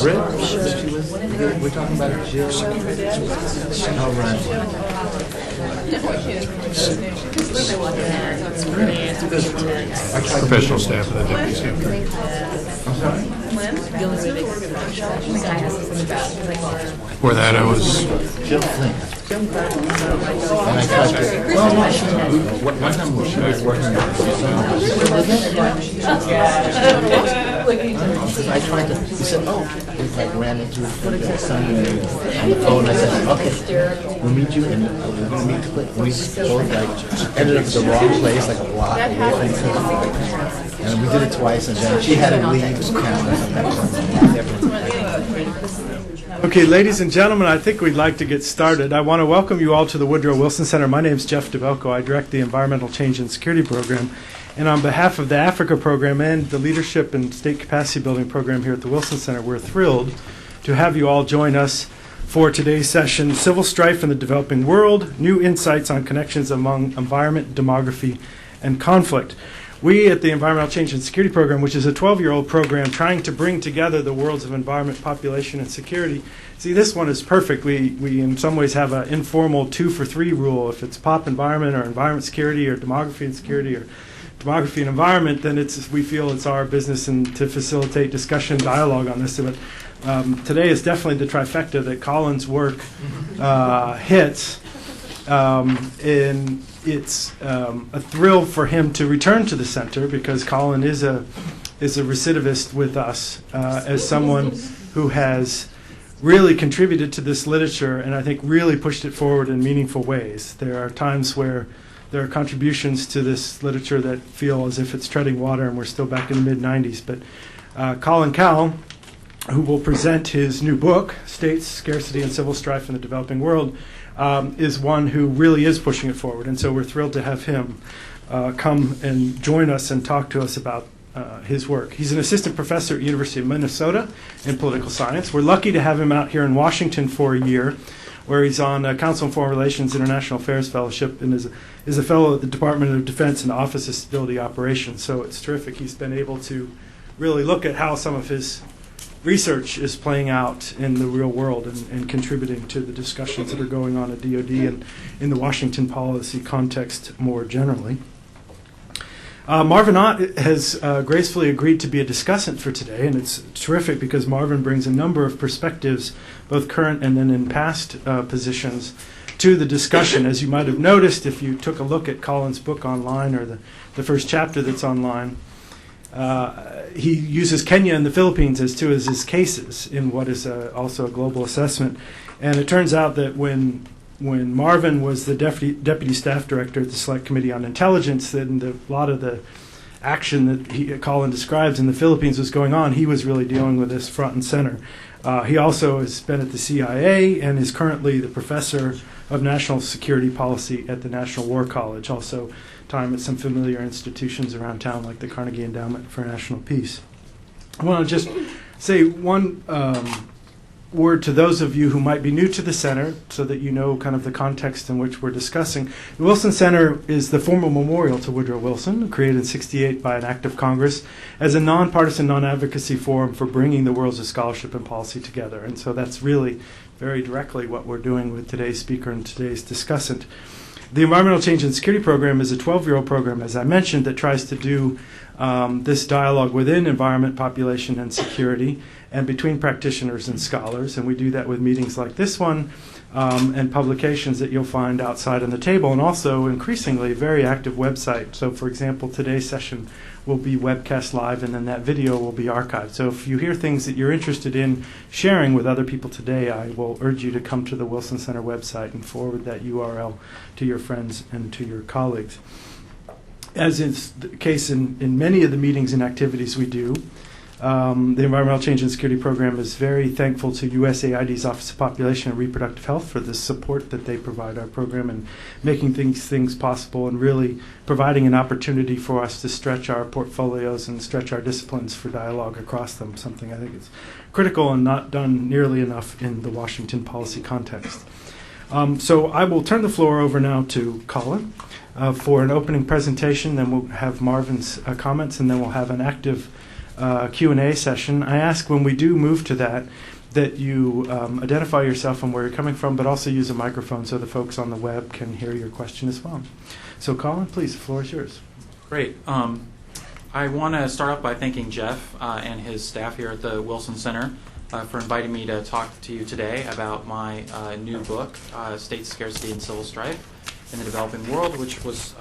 Brit? We're talking about Jill. All right. Professional staff of the deputy staff. For that, I was Jill Flynn. And I tried to, one time we were working I tried to, he said, oh, we like ran into his son on the phone. I said, okay, we'll meet you and we're going to meet quick. We both like ended up at the wrong place, like a block away from each other. And we did it twice, and then she had to leave Canada. Okay, ladies and gentlemen, I think we'd like to get started. I want to welcome you all to the Woodrow Wilson Center. My name is Jeff DeBelko. I direct the Environmental Change and Security Program. And on behalf of the Africa Program and the Leadership and State Capacity Building Program here at the Wilson Center, we're thrilled to have you all join us for today's session, Civil Strife in the Developing World, New Insights on Connections Among Environment, Demography, and Conflict. We at the Environmental Change and Security Program, which is a 12-year-old program trying to bring together the worlds of environment, population, and security. See, this one is perfect. We in some ways have an informal 2-for-3 rule. If it's pop environment or environment security or demography and security or demography and environment, then we feel it's our business and to facilitate discussion, dialogue on this. But today is definitely the trifecta that Colin's work hits. And it's a thrill for him to return to the center because Colin is a recidivist with us as someone who has really contributed to this literature and I think really pushed it forward in meaningful ways. There are times where there are contributions to this literature that feel as if it's treading water and we're still back in the mid-90s. But Colin Cowell, who will present his new book, States, Scarcity, and Civil Strife in the Developing World, is one who really is pushing it forward. And so we're thrilled to have him come and join us and talk to us about his work. He's an assistant professor at University of Minnesota in political science. We're lucky to have him out here in Washington for a year, where he's on Council on Foreign Relations International Affairs Fellowship and is a fellow at the Department of Defense and Office of Stability Operations. So it's terrific. He's been able to really look at how some of his research is playing out in the real world and contributing to the discussions that are going on at DoD and in the Washington policy context more generally. Marvin Ott has gracefully agreed to be a discussant for today, and it's terrific because Marvin brings a number of perspectives, both current and then in past positions, to the discussion. As you might have noticed if you took a look at Colin's book online or the first chapter that's online, he uses Kenya and the Philippines as two of his cases in what is also a global assessment. And it turns out that when Marvin was the deputy staff director at the Select Committee on Intelligence, then a lot of the action that Colin describes in the Philippines was going on, he was really dealing with this front and center. He also has been at the CIA and is currently the professor of national security policy at the National War College, also time at some familiar institutions around town like the Carnegie Endowment for National Peace. I want to just say one word to those of you who might be new to the center so that you know kind of the context in which we're discussing. The Wilson Center is the formal memorial to Woodrow Wilson, created in '68 by an act of Congress as a nonpartisan, non-advocacy forum for bringing the worlds of scholarship and policy together. And so that's really very directly what we're doing with today's speaker and today's discussant. The Environmental Change and Security Program is a 12-year-old program, as I mentioned, that tries to do this dialogue within environment, population, and security, and between practitioners and scholars. And we do that with meetings like this one and publications that you'll find outside on the table, and also increasingly a very active website. So, for example, today's session will be webcast live, and then that video will be archived. So if you hear things that you're interested in sharing with other people today, I will urge you to come to the Wilson Center website and forward that URL to your friends and to your colleagues. As is the case in many of the meetings and activities we do, the Environmental Change and Security Program is very thankful to USAID's Office of Population and Reproductive Health for the support that they provide our program and making things possible and really providing an opportunity for us to stretch our portfolios and stretch our disciplines for dialogue across them, something I think is critical and not done nearly enough in the Washington policy context. So I will turn the floor over now to Colin for an opening presentation, then we'll have Marvin's comments, and then we'll have an active Q&A session. I ask when we do move to that you identify yourself and where you're coming from, but also use a microphone so the folks on the web can hear your question as well. So Colin, please, the floor is yours. Great. I want to start off by thanking Jeff and his staff here at the Wilson Center for inviting me to talk to you today about my new book, State Scarcity and Civil Strife in the Developing World, which was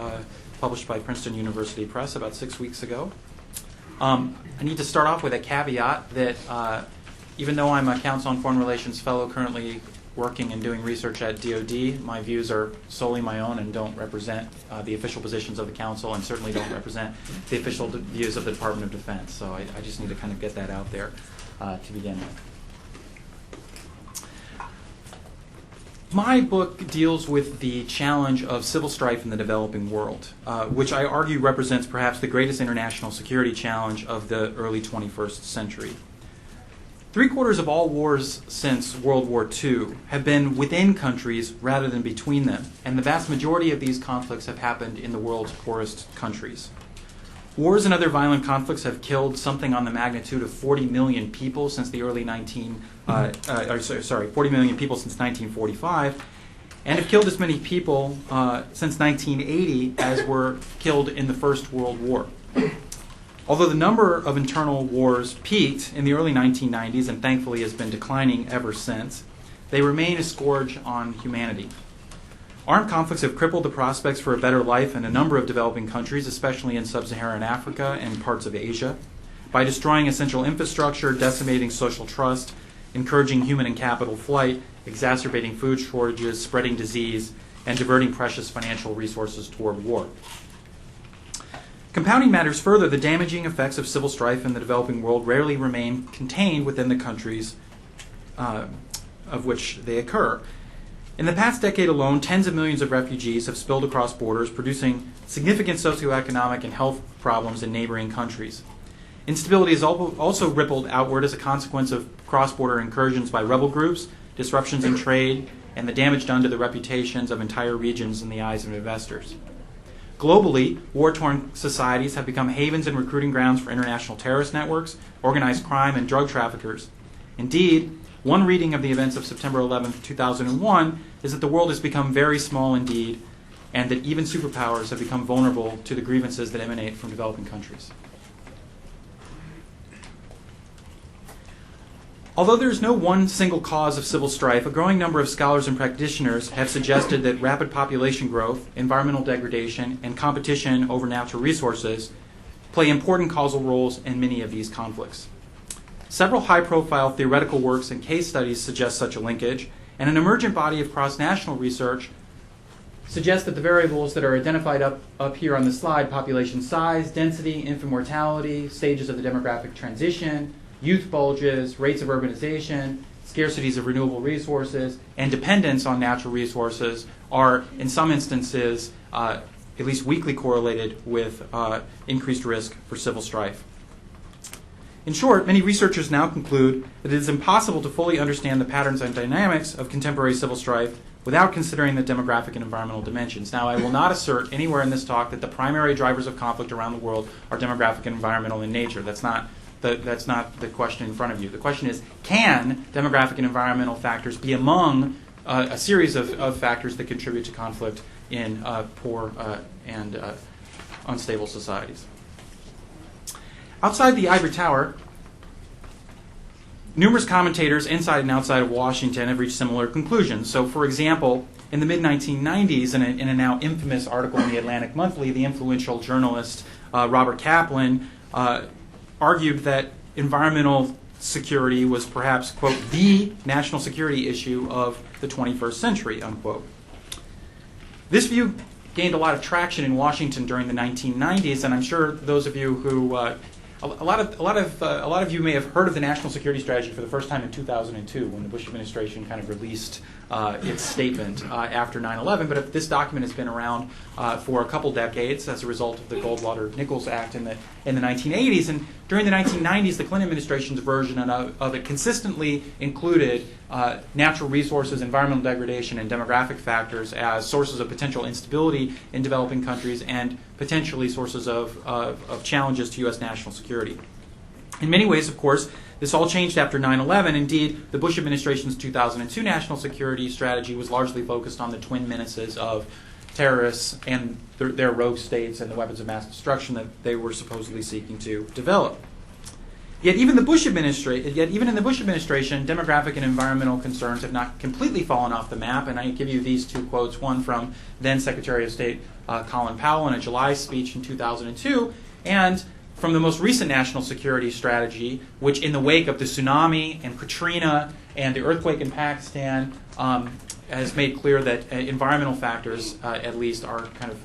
published by Princeton University Press about 6 weeks ago. I need to start off with a caveat that even though I'm a Council on Foreign Relations fellow currently working and doing research at DoD, my views are solely my own and don't represent the official positions of the Council, and certainly don't represent the official views of the Department of Defense. So I just need to kind of get that out there to begin with. My book deals with the challenge of civil strife in the developing world, which I argue represents perhaps the greatest international security challenge of the early 21st century. 3/4 of all wars since World War II have been within countries rather than between them, and the vast majority of these conflicts have happened in the world's poorest countries. Wars and other violent conflicts have killed something on the magnitude of 40 million people since the early 40 million people since 1945, and have killed as many people since 1980 as were killed in the First World War. Although the number of internal wars peaked in the early 1990s and thankfully has been declining ever since, they remain a scourge on humanity. Armed conflicts have crippled the prospects for a better life in a number of developing countries, especially in sub-Saharan Africa and parts of Asia, by destroying essential infrastructure, decimating social trust, encouraging human and capital flight, exacerbating food shortages, spreading disease, and diverting precious financial resources toward war. Compounding matters further, the damaging effects of civil strife in the developing world rarely remain contained within the countries of which they occur. In the past decade alone, tens of millions of refugees have spilled across borders, producing significant socioeconomic and health problems in neighboring countries. Instability has also rippled outward as a consequence of cross-border incursions by rebel groups, disruptions in trade, and the damage done to the reputations of entire regions in the eyes of investors. Globally, war-torn societies have become havens and recruiting grounds for international terrorist networks, organized crime, and drug traffickers. Indeed, one reading of the events of September 11, 2001 is that the world has become very small indeed, and that even superpowers have become vulnerable to the grievances that emanate from developing countries. Although there is no one single cause of civil strife, a growing number of scholars and practitioners have suggested that rapid population growth, environmental degradation, and competition over natural resources play important causal roles in many of these conflicts. Several high-profile theoretical works and case studies suggest such a linkage, and an emergent body of cross-national research suggests that the variables that are identified up here on the slide, population size, density, infant mortality, stages of the demographic transition, youth bulges, rates of urbanization, scarcities of renewable resources, and dependence on natural resources are, in some instances, at least weakly correlated with increased risk for civil strife. In short, many researchers now conclude that it is impossible to fully understand the patterns and dynamics of contemporary civil strife without considering the demographic and environmental dimensions. Now, I will not assert anywhere in this talk that the primary drivers of conflict around the world are demographic and environmental in nature. That's not the question in front of you. The question is, can demographic and environmental factors be among a series of factors that contribute to conflict in poor and unstable societies? Outside the ivory tower, numerous commentators inside and outside of Washington have reached similar conclusions. So, for example, in the mid-1990s, in a now infamous article in the Atlantic Monthly, the influential journalist Robert Kaplan argued that environmental security was perhaps, quote, the national security issue of the 21st century, unquote. This view gained a lot of traction in Washington during the 1990s, and I'm sure those of you who a lot of you may have heard of the national security strategy for the first time in 2002 when the Bush administration kind of released its statement after 9/11. But this document has been around for a couple decades as a result of the Goldwater-Nichols Act in the 1980s. And during the 1990s, the Clinton administration's version of it consistently included natural resources, environmental degradation, and demographic factors as sources of potential instability in developing countries and potentially sources of challenges to U.S. national security. In many ways, of course, this all changed after 9/11. Indeed, the Bush administration's 2002 national security strategy was largely focused on the twin menaces of terrorists and their rogue states and the weapons of mass destruction that they were supposedly seeking to develop. Yet even in the Bush administration, demographic and environmental concerns have not completely fallen off the map. And I give you these two quotes: one from then Secretary of State Colin Powell in a July speech in 2002, and from the most recent national security strategy, which in the wake of the tsunami and Katrina and the earthquake in Pakistan has made clear that environmental factors, at least, are kind of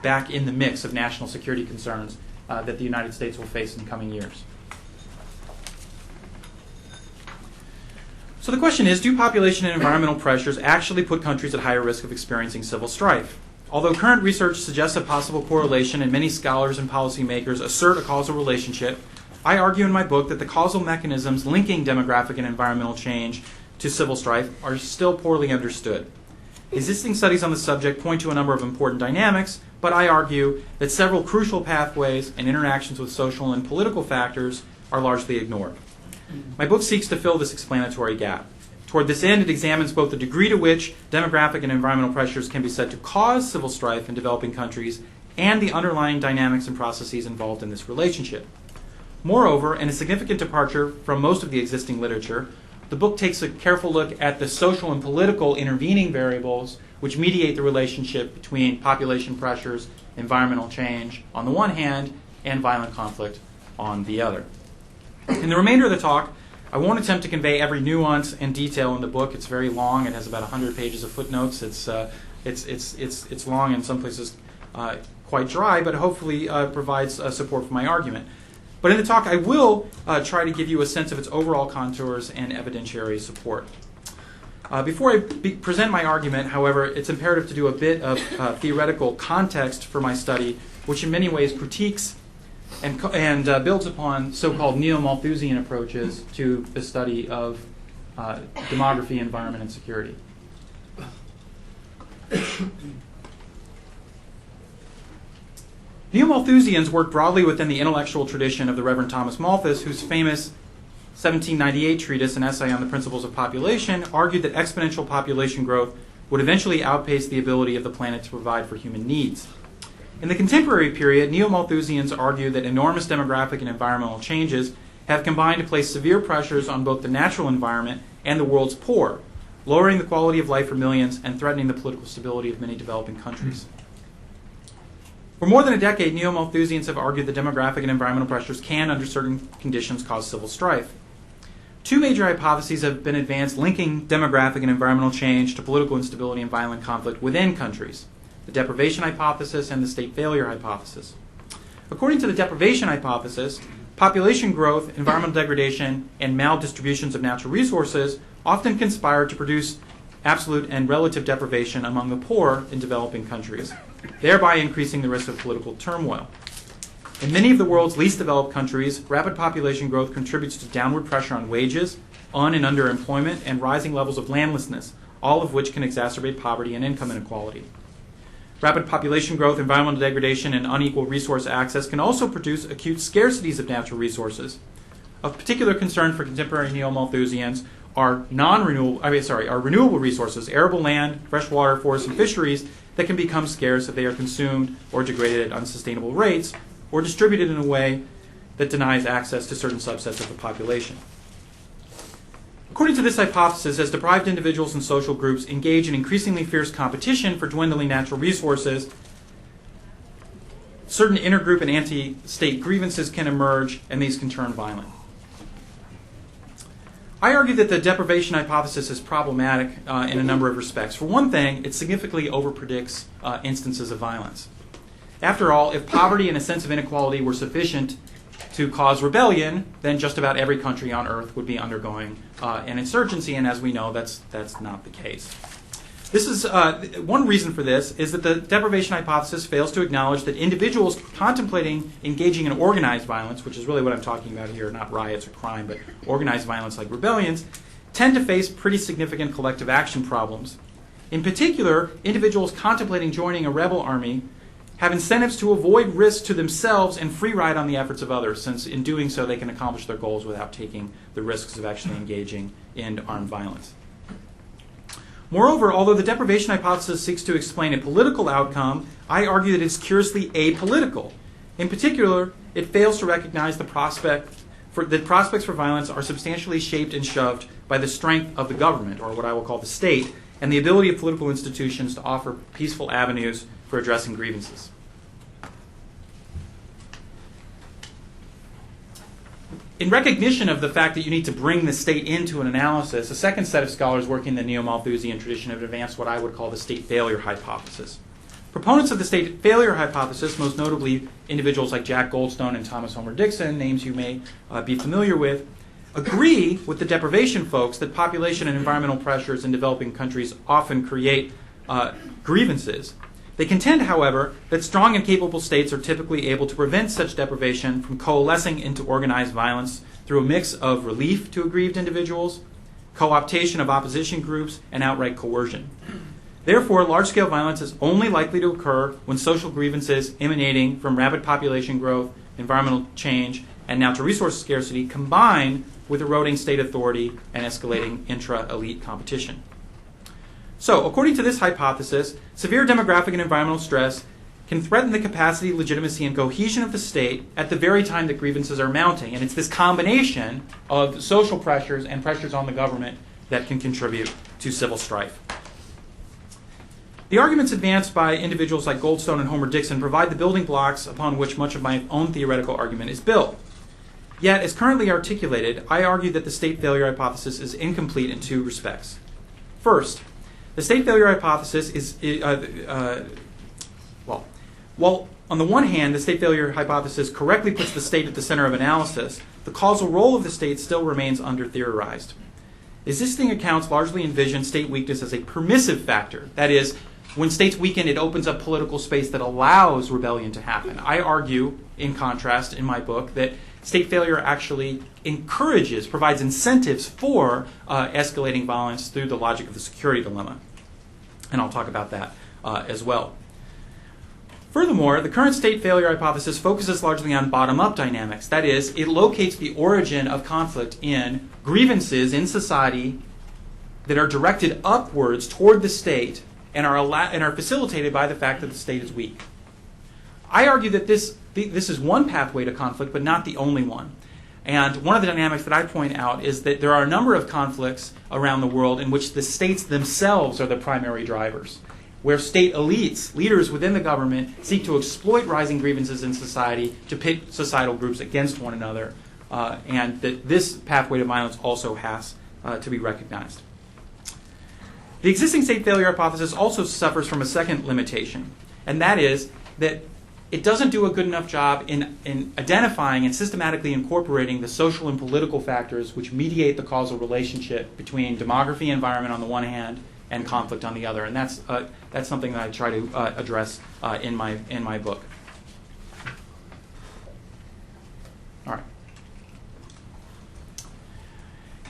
back in the mix of national security concerns that the United States will face in the coming years. So the question is, do population and environmental pressures actually put countries at higher risk of experiencing civil strife? Although current research suggests a possible correlation and many scholars and policymakers assert a causal relationship, I argue in my book that the causal mechanisms linking demographic and environmental change to civil strife are still poorly understood. Existing studies on the subject point to a number of important dynamics, but I argue that several crucial pathways and interactions with social and political factors are largely ignored. My book seeks to fill this explanatory gap. Toward this end, it examines both the degree to which demographic and environmental pressures can be said to cause civil strife in developing countries and the underlying dynamics and processes involved in this relationship. Moreover, and a significant departure from most of the existing literature, the book takes a careful look at the social and political intervening variables which mediate the relationship between population pressures, environmental change on the one hand, and violent conflict on the other. In the remainder of the talk, I won't attempt to convey every nuance and detail in the book. It's very long. It has about 100 pages of footnotes. It's long, in some places quite dry, but hopefully provides support for my argument. But in the talk, I will try to give you a sense of its overall contours and evidentiary support. Before I present my argument, however, it's imperative to do a bit of theoretical context for my study, which in many ways critiques and builds upon so-called neo-Malthusian approaches to the study of demography, environment, and security. Neo-Malthusians work broadly within the intellectual tradition of the Reverend Thomas Malthus, whose famous 1798 treatise, An Essay on the Principles of Population, argued that exponential population growth would eventually outpace the ability of the planet to provide for human needs. In the contemporary period, neo-Malthusians argue that enormous demographic and environmental changes have combined to place severe pressures on both the natural environment and the world's poor, lowering the quality of life for millions and threatening the political stability of many developing countries. For more than a decade, neo-Malthusians have argued that demographic and environmental pressures can, under certain conditions, cause civil strife. Two major hypotheses have been advanced linking demographic and environmental change to political instability and violent conflict within countries: the deprivation hypothesis and the state failure hypothesis. According to the deprivation hypothesis, population growth, environmental degradation, and maldistributions of natural resources often conspire to produce absolute and relative deprivation among the poor in developing countries, thereby increasing the risk of political turmoil. In many of the world's least developed countries, rapid population growth contributes to downward pressure on wages, un- and underemployment, and rising levels of landlessness, all of which can exacerbate poverty and income inequality. Rapid population growth, environmental degradation, and unequal resource access can also produce acute scarcities of natural resources. Of particular concern for contemporary neo-Malthusians are renewable resources, arable land, freshwater, forests, and fisheries that can become scarce if they are consumed or degraded at unsustainable rates, or distributed in a way that denies access to certain subsets of the population. According to this hypothesis, as deprived individuals and social groups engage in increasingly fierce competition for dwindling natural resources, certain intergroup and anti-state grievances can emerge, and these can turn violent. I argue that the deprivation hypothesis is problematic in a number of respects. For one thing, it significantly overpredicts instances of violence. After all, if poverty and a sense of inequality were sufficient to cause rebellion, then just about every country on earth would be undergoing an insurgency, and as we know, that's not the case. This is one reason for this is that the deprivation hypothesis fails to acknowledge that individuals contemplating engaging in organized violence, which is really what I'm talking about here, not riots or crime, but organized violence like rebellions, tend to face pretty significant collective action problems. In particular, individuals contemplating joining a rebel army have incentives to avoid risk to themselves and free ride on the efforts of others, since in doing so they can accomplish their goals without taking the risks of actually engaging in armed violence. Moreover, although the deprivation hypothesis seeks to explain a political outcome, I argue that it's curiously apolitical. In particular, it fails to recognize that prospects for violence are substantially shaped and shoved by the strength of the government, or what I will call the state, and the ability of political institutions to offer peaceful avenues for addressing grievances. In recognition of the fact that you need to bring the state into an analysis, a second set of scholars working in the neo-Malthusian tradition have advanced what I would call the state failure hypothesis. Proponents of the state failure hypothesis, most notably individuals like Jack Goldstone and Thomas Homer Dixon, names you may be familiar with, agree with the deprivation folks that population and environmental pressures in developing countries often create grievances. They contend, however, that strong and capable states are typically able to prevent such deprivation from coalescing into organized violence through a mix of relief to aggrieved individuals, co-optation of opposition groups, and outright coercion. Therefore, large-scale violence is only likely to occur when social grievances emanating from rapid population growth, environmental change, and natural resource scarcity combine with eroding state authority and escalating intra-elite competition. So, according to this hypothesis, severe demographic and environmental stress can threaten the capacity, legitimacy, and cohesion of the state at the very time that grievances are mounting. And it's this combination of social pressures and pressures on the government that can contribute to civil strife. The arguments advanced by individuals like Goldstone and Homer Dixon provide the building blocks upon which much of my own theoretical argument is built. Yet, as currently articulated, I argue that the state failure hypothesis is incomplete in two respects. First, the state failure hypothesis is, while on the one hand, the state failure hypothesis correctly puts the state at the center of analysis, the causal role of the state still remains under-theorized. Existing accounts largely envision state weakness as a permissive factor. That is, when states weaken, it opens up political space that allows rebellion to happen. I argue, in contrast, in my book, that state failure actually provides incentives for escalating violence through the logic of the security dilemma. And I'll talk about that as well. Furthermore, the current state failure hypothesis focuses largely on bottom-up dynamics. That is, it locates the origin of conflict in grievances in society that are directed upwards toward the state and are facilitated by the fact that the state is weak. I argue that this is one pathway to conflict, but not the only one. And one of the dynamics that I point out is that there are a number of conflicts around the world in which the states themselves are the primary drivers, where state elites, leaders within the government, seek to exploit rising grievances in society to pit societal groups against one another, and that this pathway to violence also has to be recognized. The existing state failure hypothesis also suffers from a second limitation, and that is that it doesn't do a good enough job in identifying and systematically incorporating the social and political factors which mediate the causal relationship between demography and environment on the one hand and conflict on the other. And that's something that I try to address in my book. All right.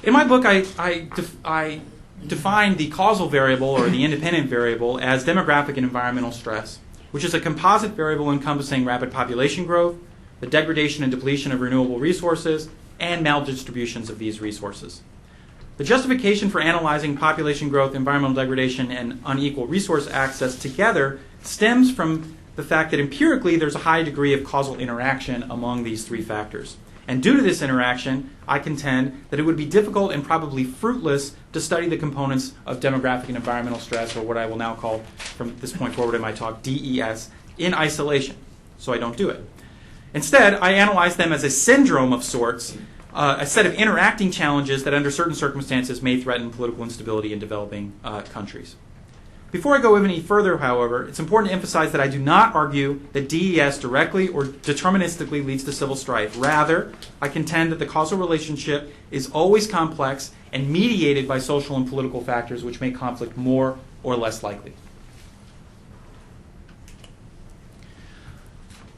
In my book, I define the causal variable or the independent variable as demographic and environmental stress, which is a composite variable encompassing rapid population growth, the degradation and depletion of renewable resources, and maldistributions of these resources. The justification for analyzing population growth, environmental degradation, and unequal resource access together stems from the fact that empirically there's a high degree of causal interaction among these three factors. And due to this interaction, I contend that it would be difficult and probably fruitless to study the components of demographic and environmental stress, or what I will now call, from this point forward in my talk, DES, in isolation. So I don't do it. Instead, I analyze them as a syndrome of sorts, a set of interacting challenges that under certain circumstances may threaten political instability in developing countries. Before I go any further, however, it's important to emphasize that I do not argue that DES directly or deterministically leads to civil strife. Rather, I contend that the causal relationship is always complex and mediated by social and political factors which make conflict more or less likely.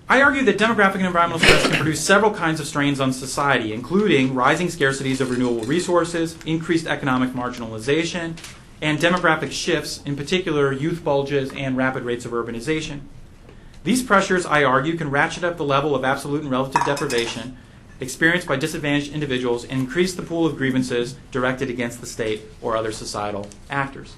I argue that demographic and environmental stress can produce several kinds of strains on society, including rising scarcities of renewable resources, increased economic marginalization, and demographic shifts, in particular youth bulges and rapid rates of urbanization. These pressures, I argue, can ratchet up the level of absolute and relative deprivation experienced by disadvantaged individuals and increase the pool of grievances directed against the state or other societal actors.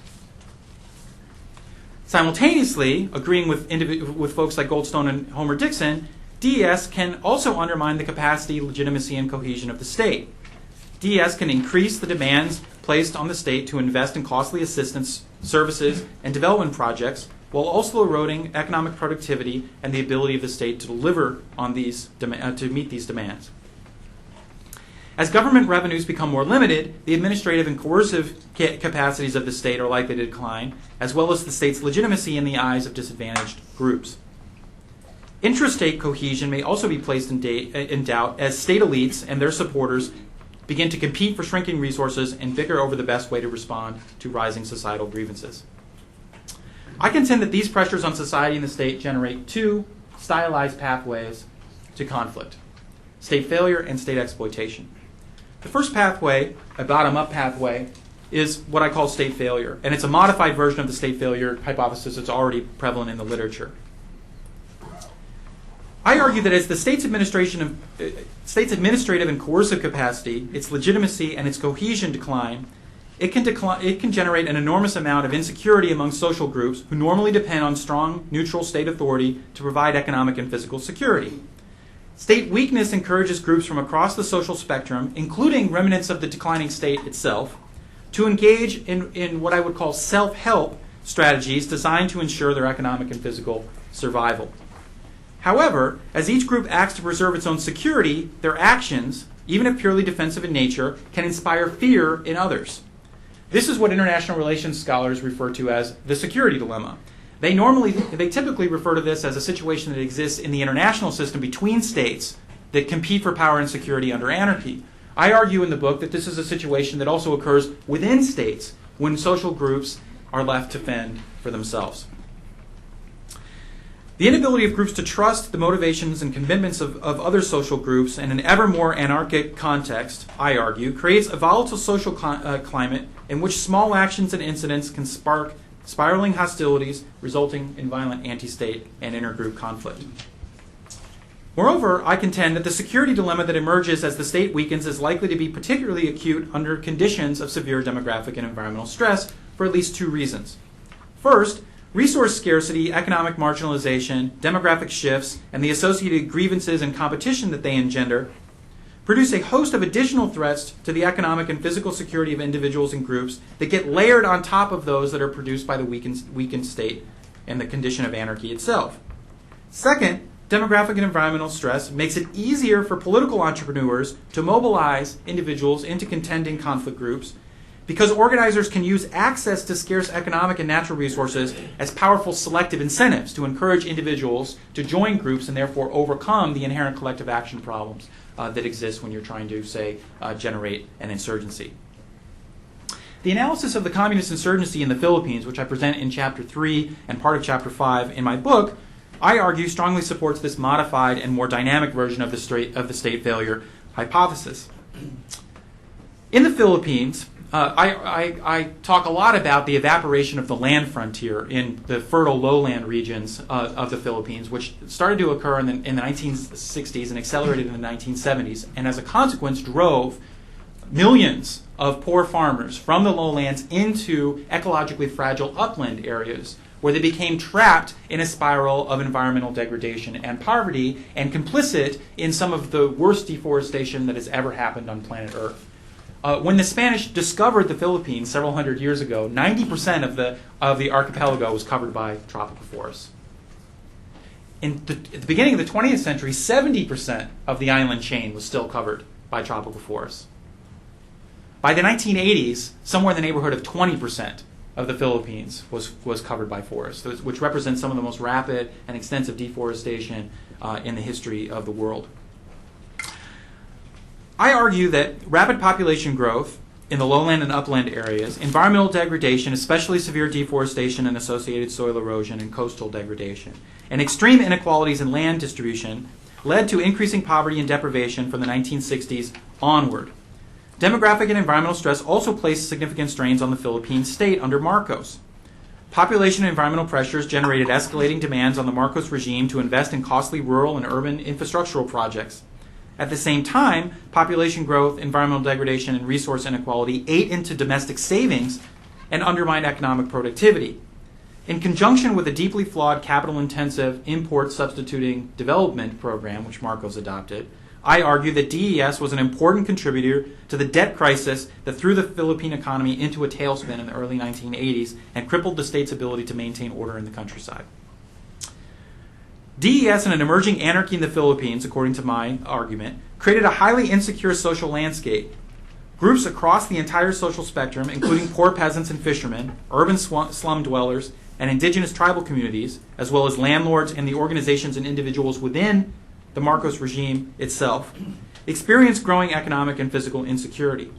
Simultaneously, agreeing with folks like Goldstone and Homer Dixon, DES can also undermine the capacity, legitimacy, and cohesion of the state. DES can increase the demands placed on the state to invest in costly assistance, services, and development projects, while also eroding economic productivity and the ability of the state to deliver on to meet these demands. As government revenues become more limited, the administrative and coercive capacities of the state are likely to decline, as well as the state's legitimacy in the eyes of disadvantaged groups. Intrastate cohesion may also be placed in doubt as state elites and their supporters begin to compete for shrinking resources and bicker over the best way to respond to rising societal grievances. I contend that these pressures on society and the state generate two stylized pathways to conflict: state failure and state exploitation. The first pathway, a bottom-up pathway, is what I call state failure, and it's a modified version of the state failure hypothesis that's already prevalent in the literature. I argue that as the state's administrative and coercive capacity, its legitimacy, and its cohesion decline, it can generate an enormous amount of insecurity among social groups who normally depend on strong, neutral state authority to provide economic and physical security. State weakness encourages groups from across the social spectrum, including remnants of the declining state itself, to engage in what I would call self-help strategies designed to ensure their economic and physical survival. However, as each group acts to preserve its own security, their actions, even if purely defensive in nature, can inspire fear in others. This is what international relations scholars refer to as the security dilemma. They typically refer to this as a situation that exists in the international system between states that compete for power and security under anarchy. I argue in the book that this is a situation that also occurs within states when social groups are left to fend for themselves. The inability of groups to trust the motivations and commitments of other social groups in an ever more anarchic context, I argue, creates a volatile social climate in which small actions and incidents can spark spiraling hostilities resulting in violent anti-state and intergroup conflict. Moreover, I contend that the security dilemma that emerges as the state weakens is likely to be particularly acute under conditions of severe demographic and environmental stress for at least two reasons. First, resource scarcity, economic marginalization, demographic shifts, and the associated grievances and competition that they engender produce a host of additional threats to the economic and physical security of individuals and groups that get layered on top of those that are produced by the weakened state and the condition of anarchy itself. Second, demographic and environmental stress makes it easier for political entrepreneurs to mobilize individuals into contending conflict groups because organizers can use access to scarce economic and natural resources as powerful selective incentives to encourage individuals to join groups and therefore overcome the inherent collective action problems that exist when you're trying to, say, generate an insurgency. The analysis of the communist insurgency in the Philippines, which I present in Chapter 3 and part of Chapter 5 in my book, I argue strongly supports this modified and more dynamic version of the state failure hypothesis. In the Philippines, I talk a lot about the evaporation of the land frontier in the fertile lowland regions of the Philippines, which started to occur in the 1960s and accelerated in the 1970s, and as a consequence drove millions of poor farmers from the lowlands into ecologically fragile upland areas, where they became trapped in a spiral of environmental degradation and poverty and complicit in some of the worst deforestation that has ever happened on planet Earth. When the Spanish discovered the Philippines several hundred years ago, 90% of the archipelago was covered by tropical forests. At the beginning of the 20th century, 70% of the island chain was still covered by tropical forests. By the 1980s, somewhere in the neighborhood of 20% of the Philippines was covered by forests, which represents some of the most rapid and extensive deforestation in the history of the world. I argue that rapid population growth in the lowland and upland areas, environmental degradation, especially severe deforestation and associated soil erosion and coastal degradation, and extreme inequalities in land distribution led to increasing poverty and deprivation from the 1960s onward. Demographic and environmental stress also placed significant strains on the Philippine state under Marcos. Population and environmental pressures generated escalating demands on the Marcos regime to invest in costly rural and urban infrastructural projects. At the same time, population growth, environmental degradation, and resource inequality ate into domestic savings and undermined economic productivity. In conjunction with a deeply flawed capital-intensive import substituting development program, which Marcos adopted, I argue that DES was an important contributor to the debt crisis that threw the Philippine economy into a tailspin in the early 1980s and crippled the state's ability to maintain order in the countryside. DES and an emerging anarchy in the Philippines, according to my argument, created a highly insecure social landscape. Groups across the entire social spectrum, including poor peasants and fishermen, urban slum dwellers, and indigenous tribal communities, as well as landlords and the organizations and individuals within the Marcos regime itself, experienced growing economic and physical insecurity.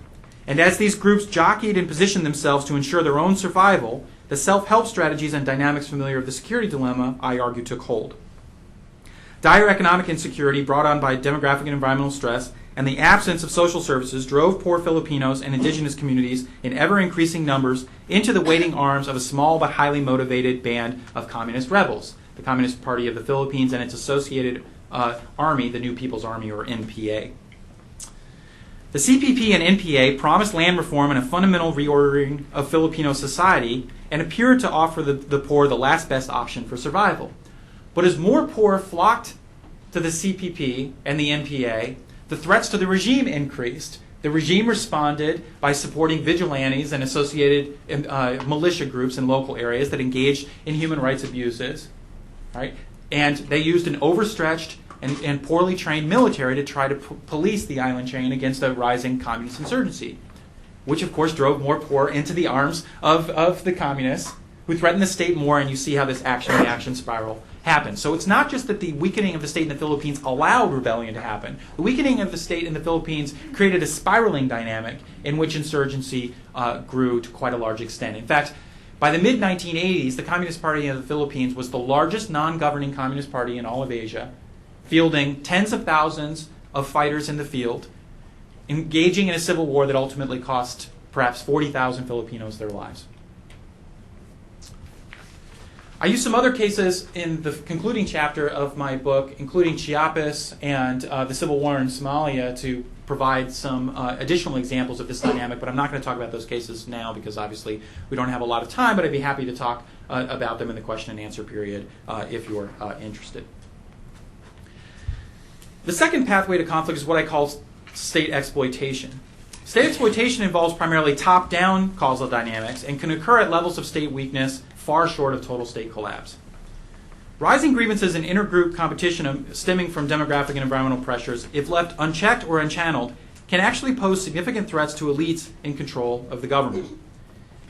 And as these groups jockeyed and positioned themselves to ensure their own survival, the self-help strategies and dynamics familiar with the security dilemma, I argue, took hold. Dire economic insecurity brought on by demographic and environmental stress and the absence of social services drove poor Filipinos and indigenous communities in ever-increasing numbers into the waiting arms of a small but highly motivated band of communist rebels, the Communist Party of the Philippines and its associated army, the New People's Army, or NPA. The CPP and NPA promised land reform and a fundamental reordering of Filipino society and appeared to offer the poor the last best option for survival. But as more poor flocked to the CPP and the NPA, the threats to the regime increased. The regime responded by supporting vigilantes and associated militia groups in local areas that engaged in human rights abuses. Right? And they used an overstretched and poorly trained military to try to police the island chain against a rising communist insurgency, which of course drove more poor into the arms of the communists, who threatened the state more, and you see how this action-reaction spiral happens. So it's not just that the weakening of the state in the Philippines allowed rebellion to happen. The weakening of the state in the Philippines created a spiraling dynamic in which insurgency grew to quite a large extent. In fact, by the mid-1980s, the Communist Party of the Philippines was the largest non-governing communist party in all of Asia, fielding tens of thousands of fighters in the field, engaging in a civil war that ultimately cost perhaps 40,000 Filipinos their lives. I use some other cases in the concluding chapter of my book, including Chiapas and the Civil War in Somalia, to provide some additional examples of this dynamic, but I'm not going to talk about those cases now because obviously we don't have a lot of time, but I'd be happy to talk about them in the question and answer period if you're interested. The second pathway to conflict is what I call state exploitation. State exploitation involves primarily top-down causal dynamics and can occur at levels of state weakness far short of total state collapse. Rising grievances and intergroup competition stemming from demographic and environmental pressures, if left unchecked or unchanneled, can actually pose significant threats to elites in control of the government.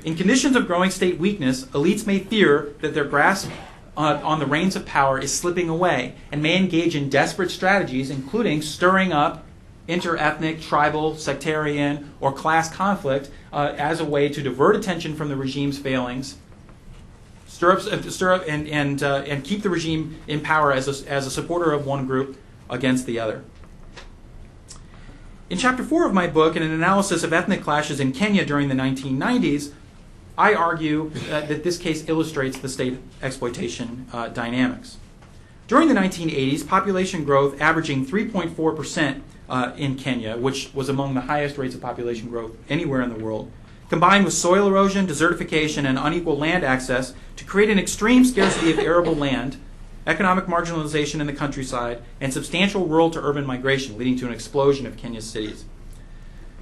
In conditions of growing state weakness, elites may fear that their grasp on the reins of power is slipping away and may engage in desperate strategies, including stirring up inter-ethnic, tribal, sectarian, or class conflict as a way to divert attention from the regime's failings, stir up and keep the regime in power as a supporter of one group against the other. In Chapter 4 of my book, in an analysis of ethnic clashes in Kenya during the 1990s, I argue that this case illustrates the state exploitation dynamics. During the 1980s, population growth averaging 3.4% in Kenya, which was among the highest rates of population growth anywhere in the world, combined with soil erosion, desertification, and unequal land access to create an extreme scarcity of arable land, economic marginalization in the countryside, and substantial rural to urban migration, leading to an explosion of Kenya's cities.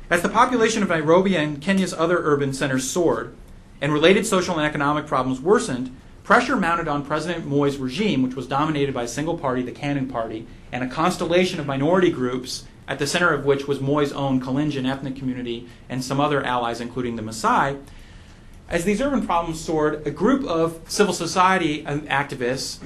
As the population of Nairobi and Kenya's other urban centers soared, and related social and economic problems worsened, pressure mounted on President Moi's regime, which was dominated by a single party, the Kanu Party, and a constellation of minority groups, at the center of which was Moi's own Kalenjin ethnic community and some other allies, including the Maasai, as these urban problems soared, a group of civil society activists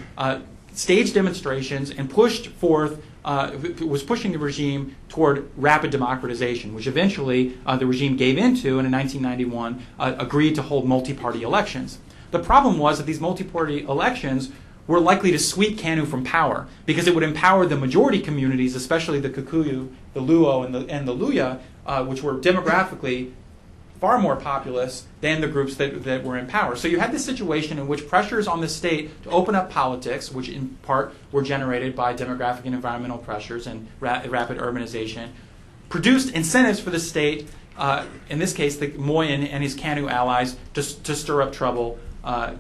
staged demonstrations and was pushing the regime toward rapid democratization, which eventually the regime gave into and in 1991 agreed to hold multi-party elections. The problem was that these multi-party elections were likely to sweep KANU from power because it would empower the majority communities, especially the Kikuyu, the Luo, and the Luya, which were demographically far more populous than the groups that were in power. So you had this situation in which pressures on the state to open up politics, which in part were generated by demographic and environmental pressures and rapid urbanization, produced incentives for the state, in this case the Moyen and his KANU allies, to stir up trouble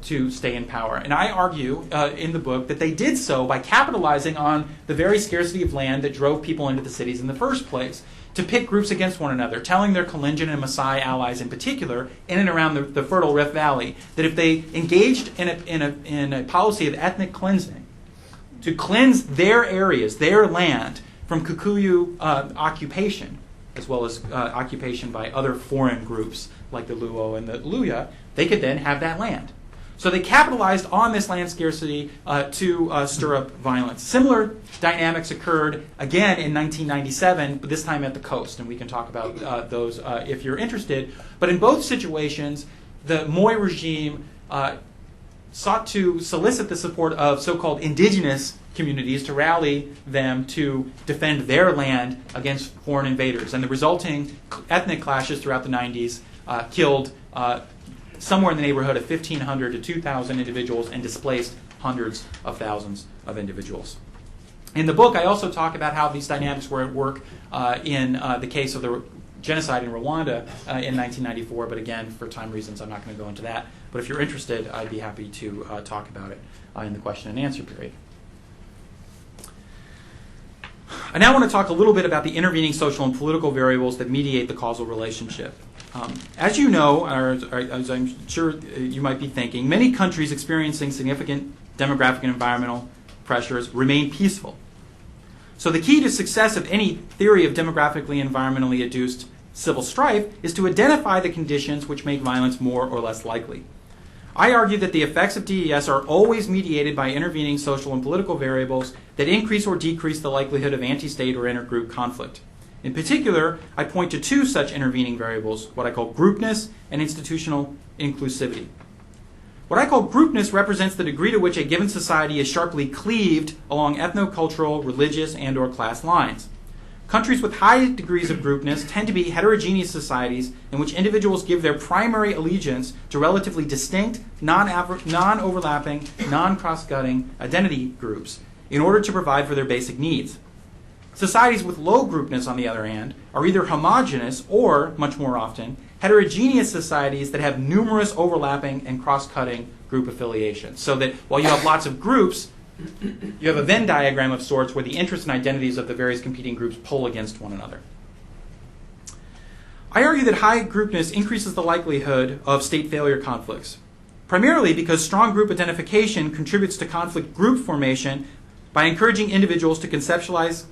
to stay in power. And I argue in the book that they did so by capitalizing on the very scarcity of land that drove people into the cities in the first place, to pit groups against one another, telling their Kalenjin and Maasai allies in particular, in and around the fertile Rift Valley, that if they engaged in a policy of ethnic cleansing, to cleanse their areas, their land, from Kikuyu occupation, as well as occupation by other foreign groups like the Luo and the Luya, they could then have that land. So they capitalized on this land scarcity to stir up violence. Similar dynamics occurred again in 1997, but this time at the coast, and we can talk about those if you're interested. But in both situations, the Moi regime sought to solicit the support of so-called indigenous communities to rally them to defend their land against foreign invaders. And the resulting ethnic clashes throughout the 90s killed somewhere in the neighborhood of 1,500 to 2,000 individuals and displaced hundreds of thousands of individuals. In the book, I also talk about how these dynamics were at work in the case of the genocide in Rwanda in 1994, but again, for time reasons, I'm not going to go into that. But if you're interested, I'd be happy to talk about it in the question and answer period. I now want to talk a little bit about the intervening social and political variables that mediate the causal relationship. As you know, or as I'm sure you might be thinking, many countries experiencing significant demographic and environmental pressures remain peaceful. So the key to success of any theory of demographically and environmentally induced civil strife is to identify the conditions which make violence more or less likely. I argue that the effects of DES are always mediated by intervening social and political variables that increase or decrease the likelihood of anti-state or intergroup conflict. In particular, I point to two such intervening variables, what I call groupness and institutional inclusivity. What I call groupness represents the degree to which a given society is sharply cleaved along ethno-cultural, religious, and/or class lines. Countries with high degrees of groupness tend to be heterogeneous societies in which individuals give their primary allegiance to relatively distinct, non-overlapping, non-cross-cutting identity groups in order to provide for their basic needs. Societies with low groupness, on the other hand, are either homogeneous or, much more often, heterogeneous societies that have numerous overlapping and cross-cutting group affiliations. So that while you have lots of groups, you have a Venn diagram of sorts where the interests and identities of the various competing groups pull against one another. I argue that high groupness increases the likelihood of state failure conflicts, primarily because strong group identification contributes to conflict group formation by encouraging individuals to conceptualize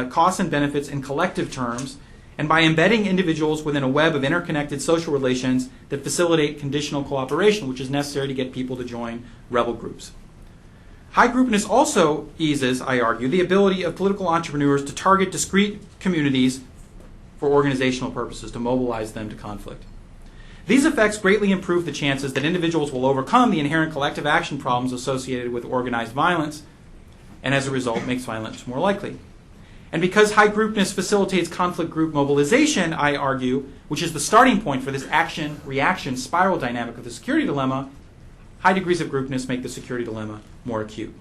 costs and benefits in collective terms, and by embedding individuals within a web of interconnected social relations that facilitate conditional cooperation, which is necessary to get people to join rebel groups. High groupness also eases, I argue, the ability of political entrepreneurs to target discrete communities for organizational purposes, to mobilize them to conflict. These effects greatly improve the chances that individuals will overcome the inherent collective action problems associated with organized violence, and as a result makes violence more likely. And because high groupness facilitates conflict group mobilization, I argue, which is the starting point for this action-reaction spiral dynamic of the security dilemma, high degrees of groupness make the security dilemma more acute.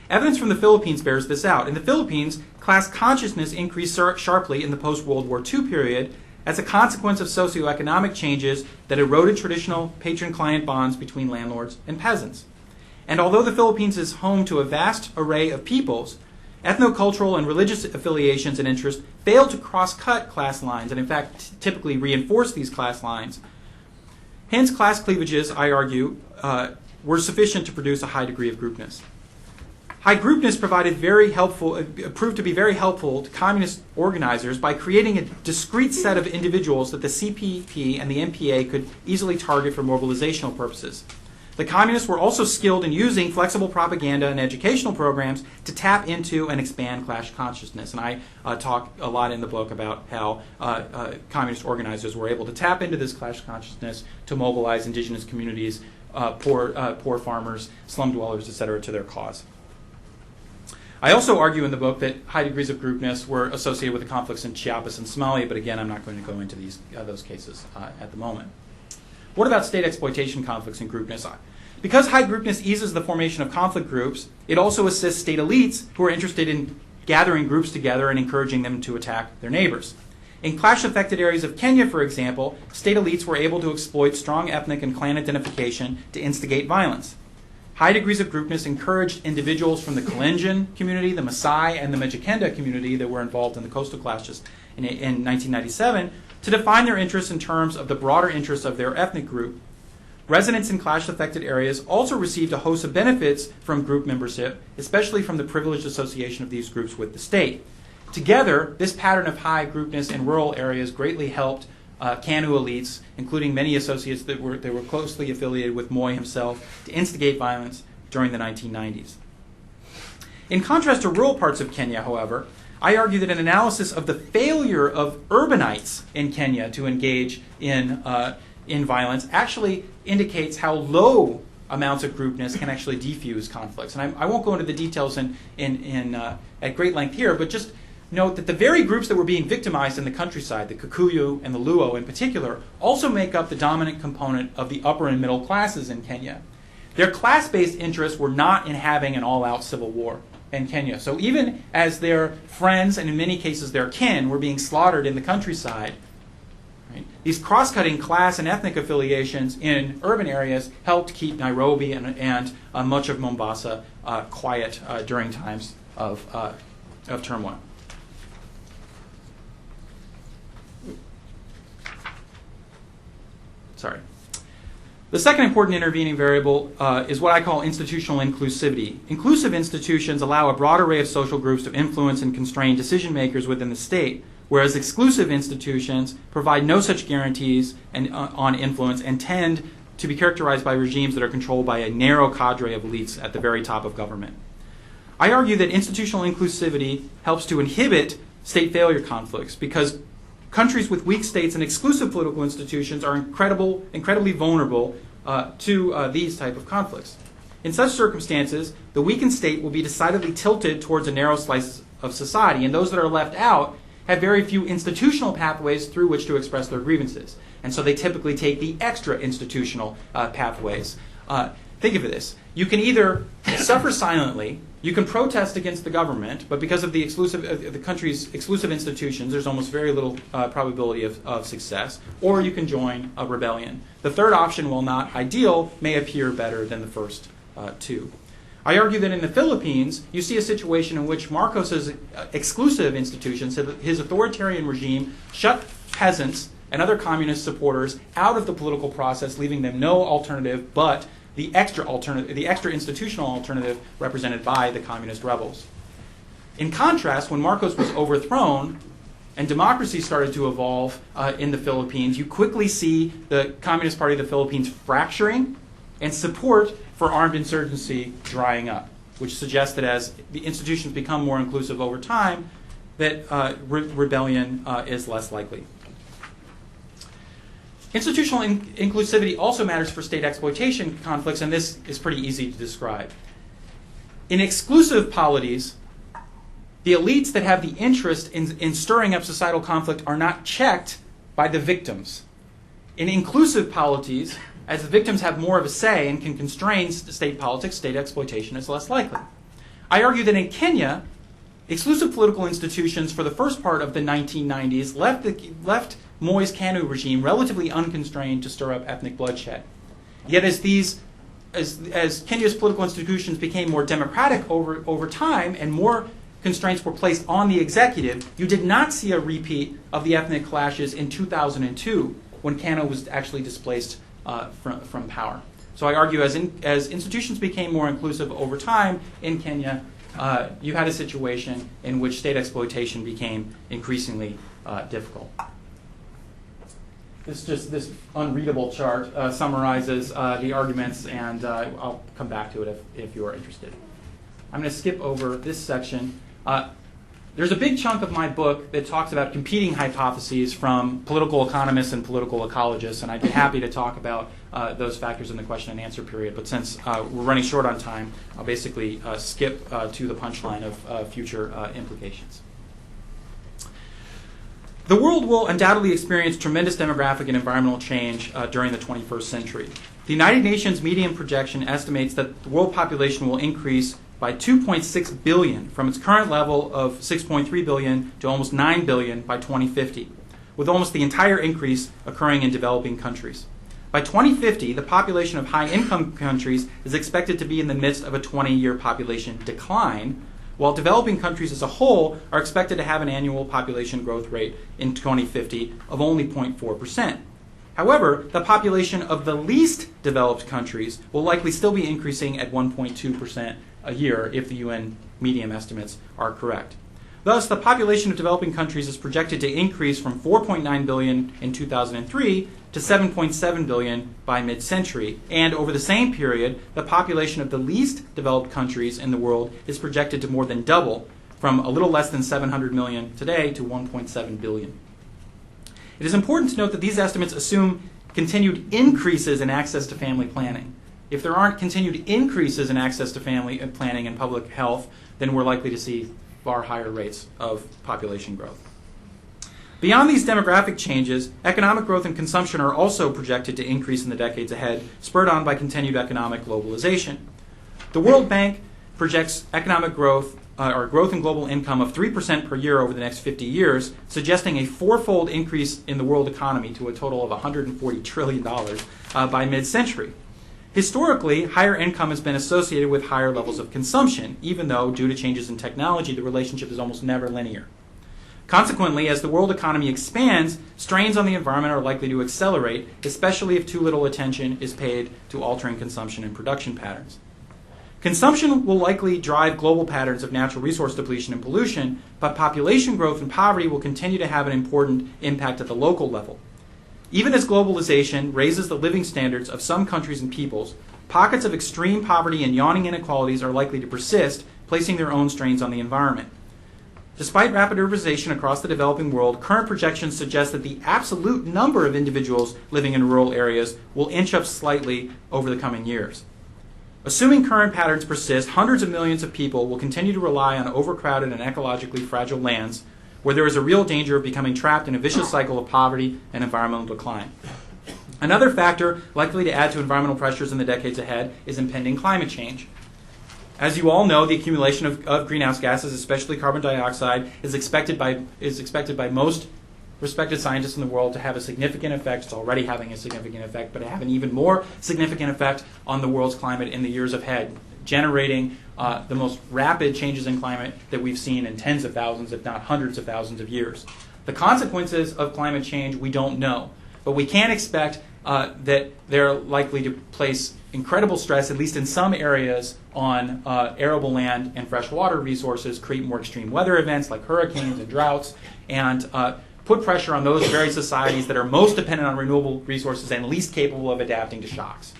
Evidence from the Philippines bears this out. In the Philippines, class consciousness increased sharply in the post-World War II period as a consequence of socioeconomic changes that eroded traditional patron-client bonds between landlords and peasants. And although the Philippines is home to a vast array of peoples, ethnocultural and religious affiliations and interests fail to cross-cut class lines and, in fact, typically reinforce these class lines. Hence, class cleavages, I argue, were sufficient to produce a high degree of groupness. High groupness proved to be very helpful to communist organizers by creating a discrete set of individuals that the CPP and the MPA could easily target for mobilizational purposes. The communists were also skilled in using flexible propaganda and educational programs to tap into and expand class consciousness. And I talk a lot in the book about how communist organizers were able to tap into this class consciousness to mobilize indigenous communities, poor farmers, slum dwellers, etc., to their cause. I also argue in the book that high degrees of groupness were associated with the conflicts in Chiapas and Somalia, but again, I'm not going to go into those cases at the moment. What about state exploitation conflicts and groupness? Because high groupness eases the formation of conflict groups, it also assists state elites who are interested in gathering groups together and encouraging them to attack their neighbors. In clash-affected areas of Kenya, for example, state elites were able to exploit strong ethnic and clan identification to instigate violence. High degrees of groupness encouraged individuals from the Kalenjin community, the Maasai, and the Mijikenda community that were involved in the coastal clashes in 1997 to define their interests in terms of the broader interests of their ethnic group. Residents in clash-affected areas also received a host of benefits from group membership, especially from the privileged association of these groups with the state. Together, this pattern of high groupness in rural areas greatly helped Kanu elites, including many associates that were closely affiliated with Moi himself, to instigate violence during the 1990s. In contrast to rural parts of Kenya, however, I argue that an analysis of the failure of urbanites in Kenya to engage in violence actually indicates how low amounts of groupness can actually defuse conflicts. And I won't go into the details at great length here, but just note that the very groups that were being victimized in the countryside, the Kikuyu and the Luo in particular, also make up the dominant component of the upper and middle classes in Kenya. Their class-based interests were not in having an all-out civil war in Kenya. So even as their friends, and in many cases their kin, were being slaughtered in the countryside, right, these cross-cutting class and ethnic affiliations in urban areas helped keep Nairobi and much of Mombasa quiet during times of turmoil. Sorry. The second important intervening variable is what I call institutional inclusivity. Inclusive institutions allow a broad array of social groups to influence and constrain decision makers within the state, whereas exclusive institutions provide no such guarantees on influence and tend to be characterized by regimes that are controlled by a narrow cadre of elites at the very top of government. I argue that institutional inclusivity helps to inhibit state failure conflicts because countries with weak states and exclusive political institutions are incredibly vulnerable to these type of conflicts. In such circumstances, the weakened state will be decidedly tilted towards a narrow slice of society, and those that are left out have very few institutional pathways through which to express their grievances. And so they typically take the extra institutional pathways. Think of this. You can either suffer silently, you can protest against the government, but because of the country's exclusive institutions, there's almost very little probability of success, or you can join a rebellion. The third option, while not ideal, may appear better than the first two. I argue that in the Philippines, you see a situation in which Marcos's exclusive institutions, his authoritarian regime, shut peasants and other communist supporters out of the political process, leaving them no alternative but the extra institutional alternative represented by the communist rebels. In contrast, when Marcos was overthrown and democracy started to evolve in the Philippines, you quickly see the Communist Party of the Philippines fracturing and support for armed insurgency drying up, which suggests that as the institutions become more inclusive over time, that rebellion is less likely. Institutional inclusivity also matters for state exploitation conflicts, and this is pretty easy to describe. In exclusive polities, the elites that have the interest in stirring up societal conflict are not checked by the victims. In inclusive polities, as the victims have more of a say and can constrain state politics, state exploitation is less likely. I argue that in Kenya, exclusive political institutions for the first part of the 1990s left Moi's Kanu regime relatively unconstrained to stir up ethnic bloodshed. Yet as Kenya's political institutions became more democratic over time and more constraints were placed on the executive, you did not see a repeat of the ethnic clashes in 2002 when Kanu was actually displaced from power. So I argue as institutions became more inclusive over time in Kenya, you had a situation in which state exploitation became increasingly difficult. This unreadable chart summarizes the arguments, and I'll come back to it if you are interested. I'm going to skip over this section. There's a big chunk of my book that talks about competing hypotheses from political economists and political ecologists, and I'd be happy to talk about those factors in the question and answer period. But since we're running short on time, I'll basically skip to the punchline of future implications. The world will undoubtedly experience tremendous demographic and environmental change during the 21st century. The United Nations median projection estimates that the world population will increase by 2.6 billion from its current level of 6.3 billion to almost 9 billion by 2050, with almost the entire increase occurring in developing countries. By 2050, the population of high-income countries is expected to be in the midst of a 20-year population decline, while developing countries as a whole are expected to have an annual population growth rate in 2050 of only 0.4%. However, the population of the least developed countries will likely still be increasing at 1.2% a year if the UN median estimates are correct. Thus, the population of developing countries is projected to increase from 4.9 billion in 2003 to 7.7 billion by mid-century. And over the same period, the population of the least developed countries in the world is projected to more than double, from a little less than 700 million today to 1.7 billion. It is important to note that these estimates assume continued increases in access to family planning. If there aren't continued increases in access to family planning and public health, then we're likely to see far higher rates of population growth. Beyond these demographic changes, economic growth and consumption are also projected to increase in the decades ahead, spurred on by continued economic globalization. The World Bank projects economic growth or growth in global income of 3% per year over the next 50 years, suggesting a fourfold increase in the world economy to a total of $140 trillion by mid-century. Historically, higher income has been associated with higher levels of consumption, even though, due to changes in technology, the relationship is almost never linear. Consequently, as the world economy expands, strains on the environment are likely to accelerate, especially if too little attention is paid to altering consumption and production patterns. Consumption will likely drive global patterns of natural resource depletion and pollution, but population growth and poverty will continue to have an important impact at the local level. Even as globalization raises the living standards of some countries and peoples, pockets of extreme poverty and yawning inequalities are likely to persist, placing their own strains on the environment. Despite rapid urbanization across the developing world, current projections suggest that the absolute number of individuals living in rural areas will inch up slightly over the coming years. Assuming current patterns persist, hundreds of millions of people will continue to rely on overcrowded and ecologically fragile lands, where there is a real danger of becoming trapped in a vicious cycle of poverty and environmental decline. Another factor likely to add to environmental pressures in the decades ahead is impending climate change. As you all know, the accumulation of greenhouse gases, especially carbon dioxide, is expected by most respected scientists in the world to have a significant effect. It's already having a significant effect, but to have an even more significant effect on the world's climate in the years ahead, generating the most rapid changes in climate that we've seen in tens of thousands, if not hundreds of thousands of years. The consequences of climate change we don't know, but we can expect that they're likely to place incredible stress, at least in some areas, on arable land and freshwater resources, create more extreme weather events like hurricanes and droughts, and put pressure on those very societies that are most dependent on renewable resources and least capable of adapting to shocks.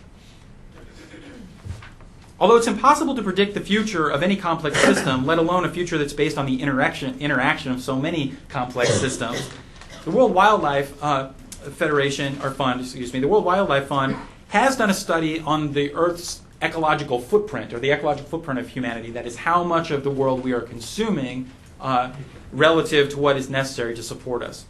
Although it's impossible to predict the future of any complex system, let alone a future that's based on the interaction of so many complex systems, the World Wildlife the World Wildlife Fund has done a study on the Earth's ecological footprint, or the ecological footprint of humanity. That is, how much of the world we are consuming relative to what is necessary to support us.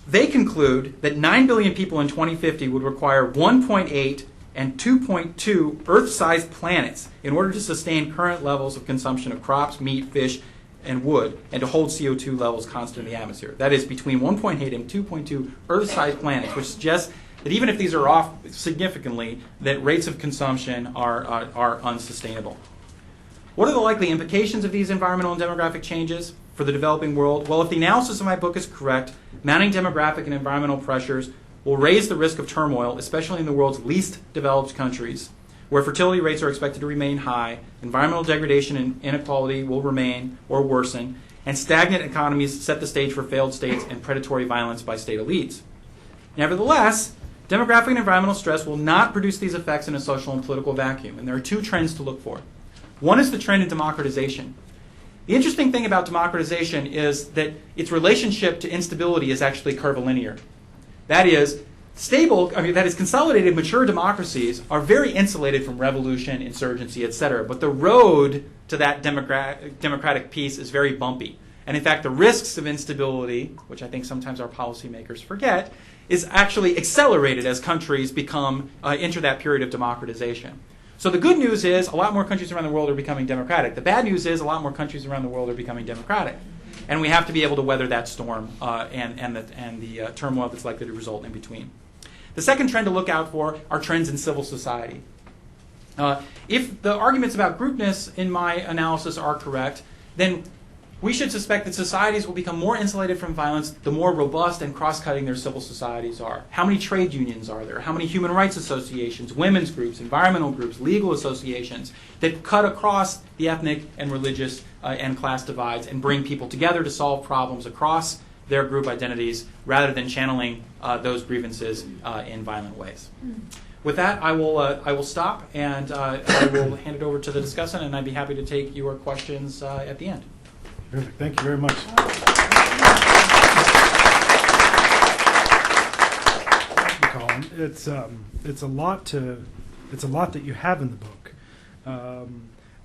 They conclude that 9 billion people in 2050 would require 1.8 and 2.2 Earth-sized planets in order to sustain current levels of consumption of crops, meat, fish, and wood, and to hold CO2 levels constant in the atmosphere. That is, between 1.8 and 2.2 Earth-sized planets, which suggests that even if these are off significantly, that rates of consumption are unsustainable. What are the likely implications of these environmental and demographic changes for the developing world? Well, if the analysis of my book is correct, mounting demographic and environmental pressures will raise the risk of turmoil, especially in the world's least developed countries, where fertility rates are expected to remain high, environmental degradation and inequality will remain or worsen, and stagnant economies set the stage for failed states and predatory violence by state elites. Nevertheless, demographic and environmental stress will not produce these effects in a social and political vacuum, and there are two trends to look for. One is the trend in democratization. The interesting thing about democratization is that its relationship to instability is actually curvilinear. That is, consolidated mature democracies are very insulated from revolution, insurgency, etc. But the road to that democratic peace is very bumpy. And in fact, the risks of instability, which I think sometimes our policymakers forget, is actually accelerated as countries enter that period of democratization. So the good news is a lot more countries around the world are becoming democratic. The bad news is a lot more countries around the world are becoming democratic. And we have to be able to weather that storm and the turmoil that's likely to result in between. The second trend to look out for are trends in civil society. If the arguments about groupness in my analysis are correct, then we should suspect that societies will become more insulated from violence the more robust and cross-cutting their civil societies are. How many trade unions are there? How many human rights associations, women's groups, environmental groups, legal associations that cut across the ethnic and religious and class divides and bring people together to solve problems across their group identities rather than channeling those grievances in violent ways. With that, I will stop and I will hand it over to the discussant, and I'd be happy to take your questions at the end. Terrific. Thank you very much. Colin, it's a lot that you have in the book,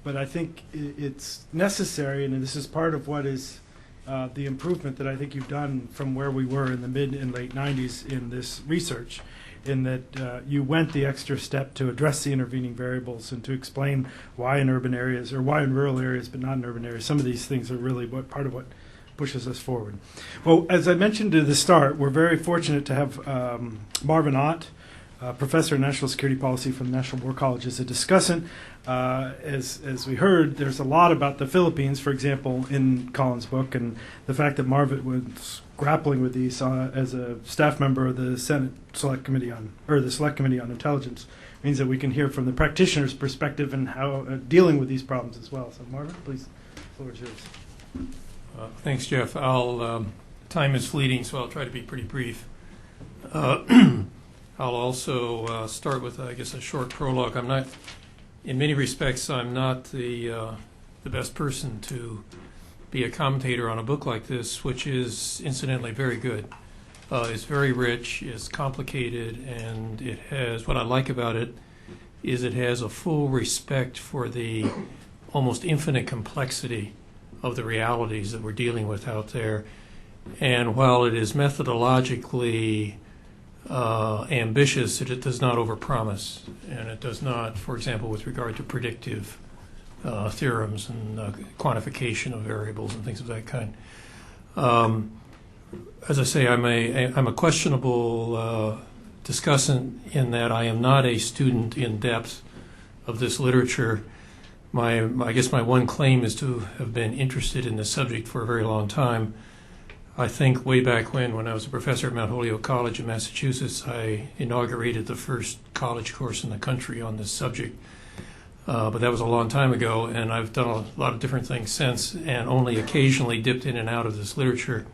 but I think it's necessary, and this is part of what is the improvement that I think you've done from where we were in the mid and late 90s in this research, in that you went the extra step to address the intervening variables and to explain why in urban areas, or why in rural areas but not in urban areas, some of these things are really part of what pushes us forward. Well, as I mentioned at the start, we're very fortunate to have Marvin Ott, Professor of National Security Policy from the National War College, as a discussant. As we heard, there's a lot about the Philippines, for example, in Colin's book, and the fact that Marvin was grappling with these as a staff member of the Senate Select Committee the Select Committee on Intelligence means that we can hear from the practitioner's perspective and how dealing with these problems as well. So, Marvin, please, the floor is yours. Thanks, Jeff. Time is fleeting, so I'll try to be pretty brief. I'll also start with, I guess, a short prologue. In many respects, I'm not the best person to be a commentator on a book like this, which is incidentally very good. It's very rich, it's complicated, and it has, what I like about it is it has a full respect for the almost infinite complexity of the realities that we're dealing with out there. And while it is methodologically ambitious, it does not overpromise, and it does not, for example, with regard to predictive theorems and quantification of variables and things of that kind. As I say, I'm a questionable discussant in that I am not a student in depth of this literature. I guess my one claim is to have been interested in this subject for a very long time. I think way back when I was a professor at Mount Holyoke College in Massachusetts, I inaugurated the first college course in the country on this subject. But that was a long time ago, and I've done a lot of different things since and only occasionally dipped in and out of this literature.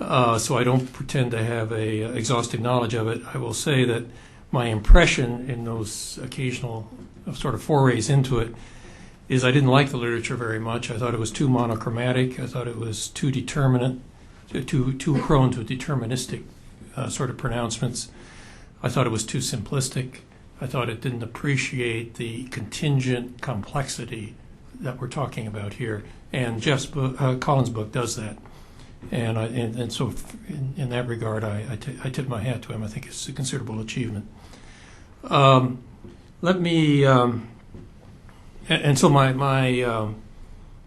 So I don't pretend to have a exhaustive knowledge of it. I will say that my impression in those occasional sort of forays into it is I didn't like the literature very much. I thought it was too monochromatic. I thought it was too determinate, too prone to deterministic sort of pronouncements. I thought it was too simplistic. I thought it didn't appreciate the contingent complexity that we're talking about here. And Colin's book does that. And so in that regard, I tip my hat to him. I think it's a considerable achievement. So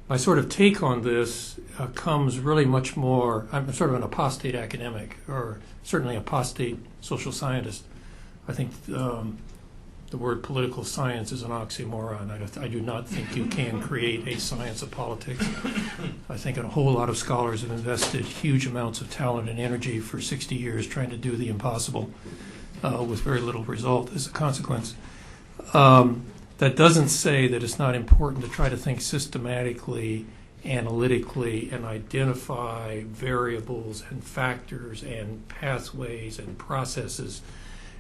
my sort of take on this comes really much more. I'm sort of an apostate academic, or certainly apostate social scientist. I think the word political science is an oxymoron. I do not think you can create a science of politics. I think a whole lot of scholars have invested huge amounts of talent and energy for 60 years trying to do the impossible with very little result as a consequence. That doesn't say that it's not important to try to think systematically, analytically, and identify variables and factors and pathways and processes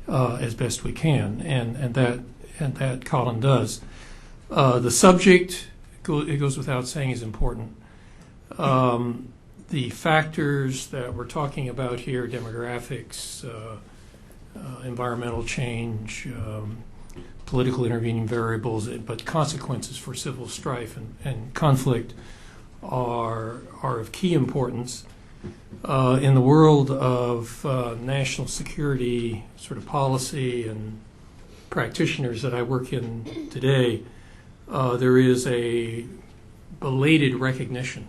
as best we can, and that Colin does. The subject, it goes without saying, is important. The factors that we're talking about here, demographics, environmental change, political intervening variables, but consequences for civil strife and conflict are of key importance. In the world of national security sort of policy and practitioners that I work in today, there is a belated recognition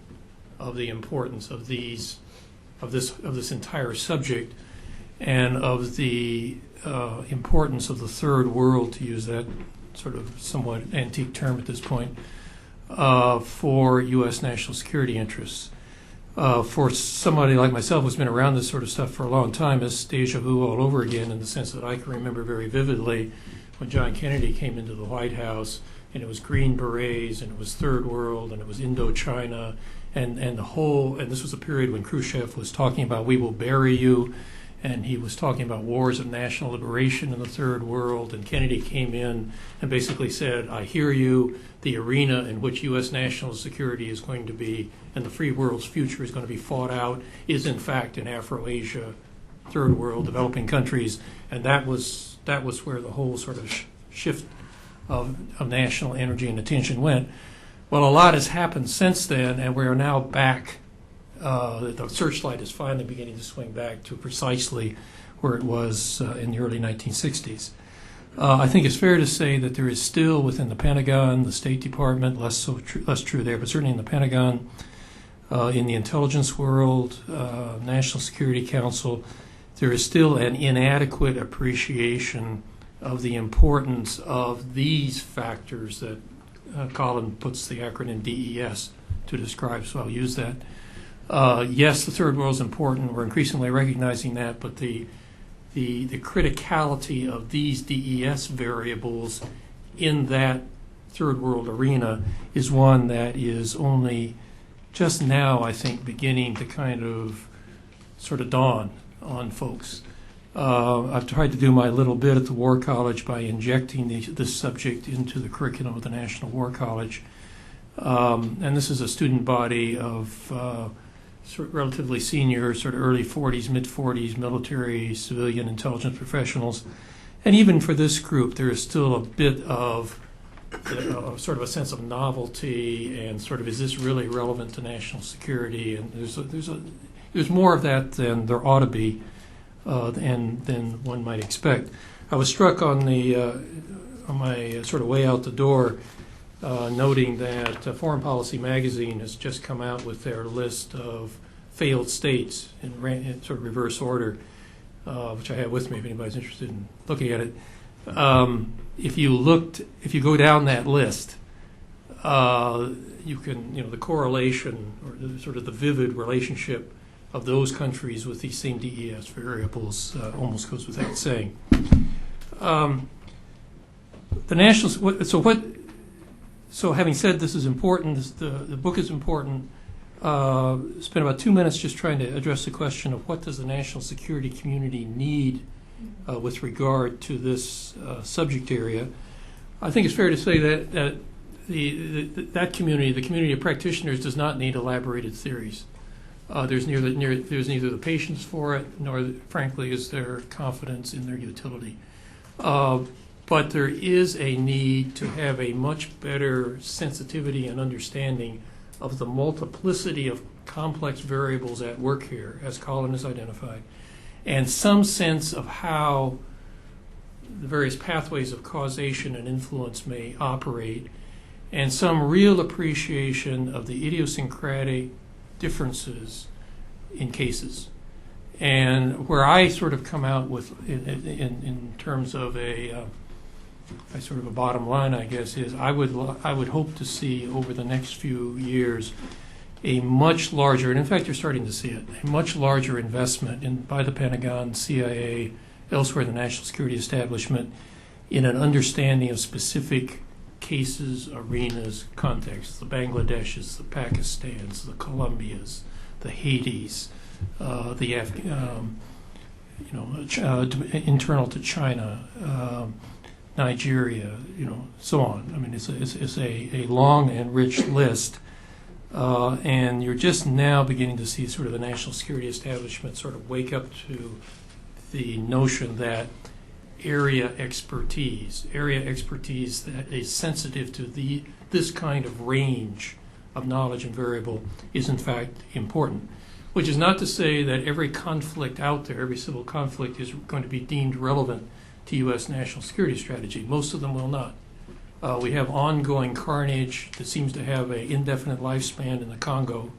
of the importance of this entire subject, and of the importance of the third world, to use that sort of somewhat antique term at this point, for U.S. national security interests. For somebody like myself who's been around this sort of stuff for a long time, it's deja vu all over again, in the sense that I can remember very vividly when John Kennedy came into the White House, and it was Green Berets, and it was Third World, and it was Indochina, and this was a period when Khrushchev was talking about, we will bury you, and he was talking about wars of national liberation in the Third World, and Kennedy came in and basically said, I hear you, the arena in which U.S. national security is going to be, and the free world's future is going to be fought out, is in fact in Afro-Asia, Third World, developing countries, and that was where the whole sort of shift of national energy and attention went. Well, a lot has happened since then, and we are now back. The searchlight is finally beginning to swing back to precisely where it was in the early 1960s. I think it's fair to say that there is still within the Pentagon, the State Department, less true there, but certainly in the Pentagon, in the intelligence world, National Security Council, there is still an inadequate appreciation of the importance of these factors that Colin puts the acronym DES to describe, so I'll use that. Yes, the third world is important. We're increasingly recognizing that, but the criticality of these DES variables in that third world arena is one that is only just now, I think, beginning to kind of sort of dawn on folks. I've tried to do my little bit at the War College by injecting this subject into the curriculum of the National War College. And this is a student body of sort of relatively senior, sort of early 40s, mid-40s, military, civilian intelligence professionals. And even for this group, there is still a bit of sort of a sense of novelty and sort of, is this really relevant to national security? And there's more of that than there ought to be, and than one might expect. I was struck on my sort of way out the door, noting that Foreign Policy Magazine has just come out with their list of failed states in sort of reverse order, which I have with me if anybody's interested in looking at it. If you go down that list, you can, the correlation or sort of the vivid relationship of those countries with these same DES variables almost goes without saying. So having said this is important, the book is important, spent about 2 minutes just trying to address the question of what does the national security community need with regard to this subject area. I think it's fair to say that that community, the community of practitioners, does not need elaborated theories. There's neither the patience for it, nor, frankly, is there confidence in their utility. But there is a need to have a much better sensitivity and understanding of the multiplicity of complex variables at work here, as Colin has identified, and some sense of how the various pathways of causation and influence may operate, and some real appreciation of the idiosyncratic differences in cases. And where I sort of come out with, in terms of a sort of a bottom line, I guess, is I would hope to see over the next few years a much larger, and in fact you're starting to see it, a much larger investment by the Pentagon, CIA, elsewhere in the national security establishment in an understanding of specific cases, arenas, contexts, the Bangladeshs, the Pakistans, the Colombias, the Haitis, internal to China, Nigeria, so on. I mean, it's a long and rich list, and you're just now beginning to see sort of the national security establishment sort of wake up to the notion that area expertise that is sensitive to this kind of range of knowledge and variable is in fact important. Which is not to say that every conflict out there, every civil conflict, is going to be deemed relevant to U.S. national security strategy. Most of them will not. We have ongoing carnage that seems to have an indefinite lifespan in the Congo,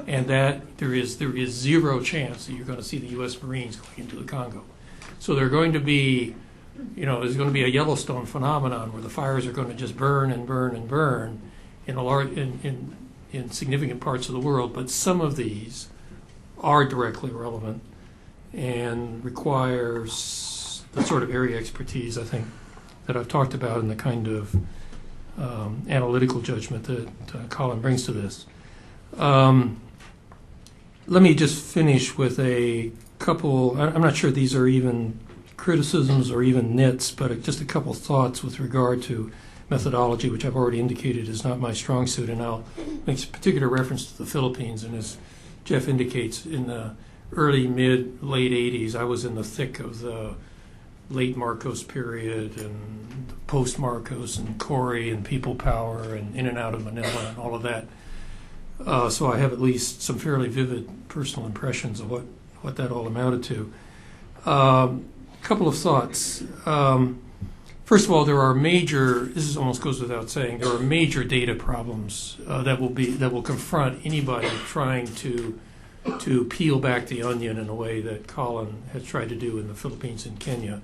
and that there is zero chance that you're going to see the U.S. Marines going into the Congo. So they're going to be, there's going to be a Yellowstone phenomenon where the fires are going to just burn and burn and burn in significant parts of the world. But some of these are directly relevant and requires the sort of area expertise, I think, that I've talked about and the kind of analytical judgment that Colin brings to this. Let me just finish with a couple, I'm not sure these are even criticisms or even nits, but just a couple thoughts with regard to methodology, which I've already indicated is not my strong suit, and I'll make particular reference to the Philippines. And as Jeff indicates, in the early, mid, late 80s, I was in the thick of the late Marcos period and post-Marcos and Cory and People Power and in and out of Manila and all of that. So I have at least some fairly vivid personal impressions of what that all amounted to. Couple of thoughts. First of all, there are this almost goes without saying, there are major data problems that will confront anybody trying to peel back the onion in a way that Colin has tried to do in the Philippines and Kenya.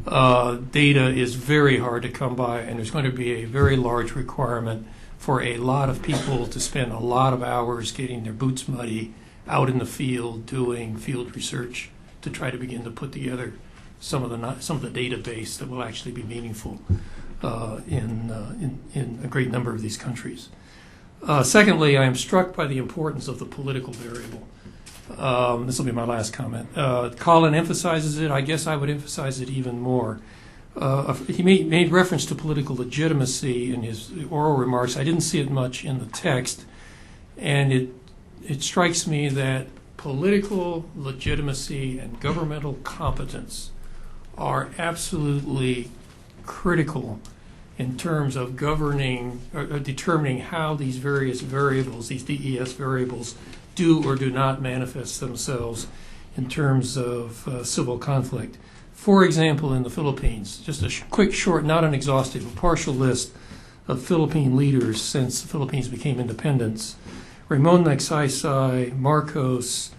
Data is very hard to come by, and there's going to be a very large requirement for a lot of people to spend a lot of hours getting their boots muddy out in the field doing field research to try to begin to put together some of the database that will actually be meaningful in a great number of these countries. Secondly, I am struck by the importance of the political variable. This will be my last comment. Colin emphasizes it. I guess I would emphasize it even more. He made reference to political legitimacy in his oral remarks. I didn't see it much in the text, and it strikes me that political legitimacy and governmental competence are absolutely critical in terms of governing or determining how these various variables, these DES variables, do or do not manifest themselves in terms of civil conflict. For example, in the Philippines, just a quick, short, not an exhaustive, a partial list of Philippine leaders since the Philippines became independent. Ramon Magsaysay, Marcos,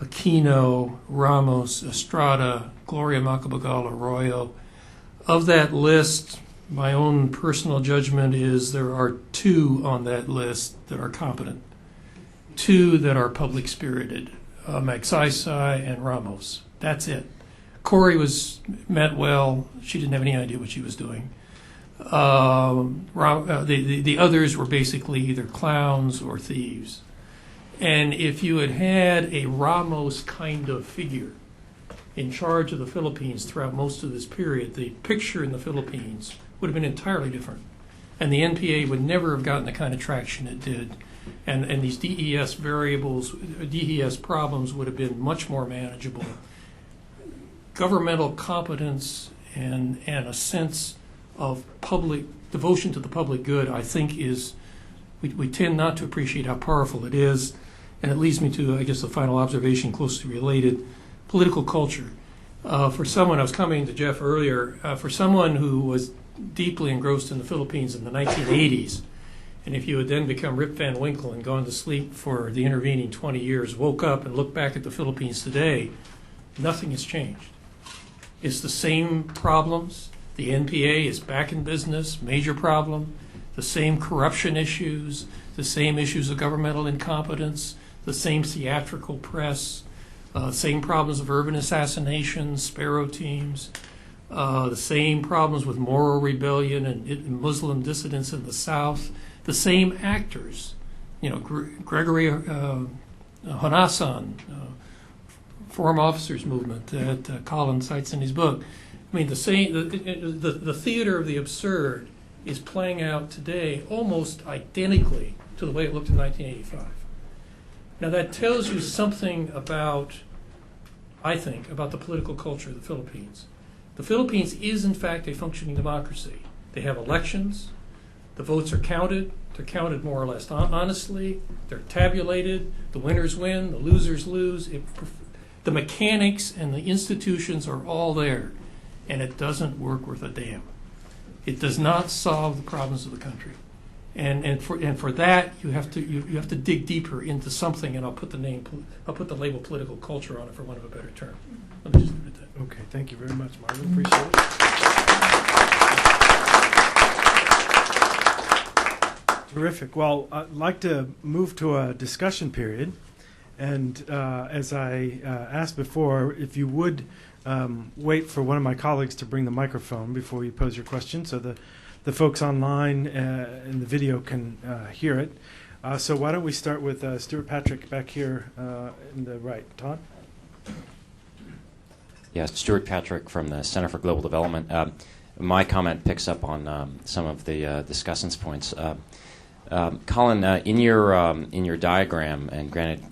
Aquino, Ramos, Estrada, Gloria Macapagal Arroyo. Of that list, my own personal judgment is there are two on that list that are competent, two that are public-spirited, Magsaysay and Ramos. That's it. Cory meant well. She didn't have any idea what she was doing. The others were basically either clowns or thieves. And if you had a Ramos kind of figure in charge of the Philippines throughout most of this period, the picture in the Philippines would have been entirely different. And the NPA would never have gotten the kind of traction it did. And these DES variables, DES problems would have been much more manageable. Governmental competence and a sense of public devotion to the public good, I think, we tend not to appreciate how powerful it is. And it leads me to, I guess, the final observation closely related, political culture. For someone, I was commenting to Jeff earlier, for someone who was deeply engrossed in the Philippines in the 1980s, and if you had then become Rip Van Winkle and gone to sleep for the intervening 20 years, woke up and looked back at the Philippines today, nothing has changed. It's the same problems. The NPA is back in business, major problem. The same corruption issues, the same issues of governmental incompetence, the same theatrical press, same problems of urban assassination, sparrow teams. the same problems with moral rebellion and Muslim dissidents in the South, the same actors. Gregory Honasan, Foreign Officers Movement that Colin cites in his book. I mean, the theater of the absurd is playing out today almost identically to the way it looked in 1985. Now that tells you something about, I think, about the political culture of the Philippines. The Philippines is, in fact, a functioning democracy. They have elections. The votes are counted. They're counted more or less honestly. They're tabulated. The winners win. The losers lose. The mechanics and the institutions are all there, and it doesn't work worth a damn. It does not solve the problems of the country, and for that you have to dig deeper into something. And I'll put the label political culture on it, for want of a better term. Let me just leave it at that. Okay, thank you very much, Marvin. Appreciate it. Terrific. Well, I'd like to move to a discussion period. And as I asked before, if you would wait for one of my colleagues to bring the microphone before you pose your question, so the folks online in the video can hear it. So why don't we start with Stuart Patrick back here in the right. Todd? Yes, Stuart Patrick from the Center for Global Development. My comment picks up on some of the discussants' points. Colin, in your diagram, and granted,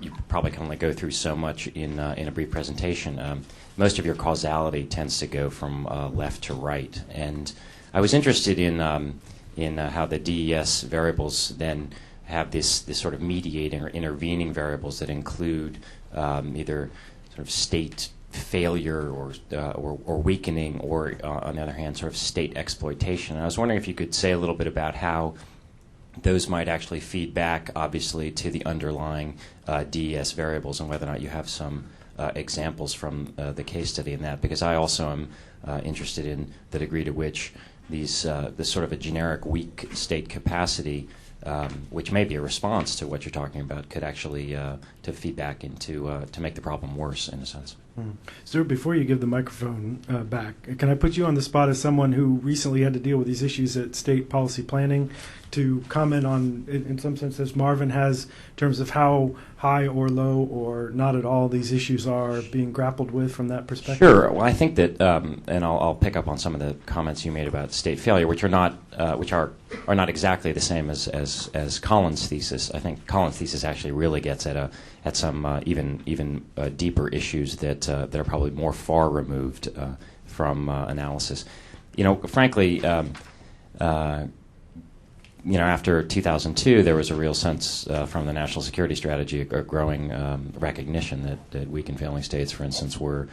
you probably can only go through so much in a brief presentation. Most of your causality tends to go from left to right, and I was interested in how the DES variables then have this sort of mediating or intervening variables that include either sort of state failure or weakening, or on the other hand, sort of state exploitation. And I was wondering if you could say a little bit about how those might actually feed back, obviously, to the underlying DES variables, and whether or not you have some examples from the case study in that, because I also am interested in the degree to which this sort of a generic weak state capacity, which may be a response to what you're talking about, could actually to feed back into to make the problem worse, in a sense. Stuart, before you give the microphone back, can I put you on the spot as someone who recently had to deal with these issues at state policy planning to comment on, in some sense, as Marvin has, in terms of how high or low or not at all these issues are being grappled with from that perspective? Sure. Well, I think that, and I'll pick up on some of the comments you made about state failure, which are not exactly the same as Colin's thesis. I think Colin's thesis actually really gets at some even deeper issues that are probably more far removed from analysis. Frankly, after 2002, there was a real sense from the national security strategy, a growing recognition that weak and failing states, for instance, were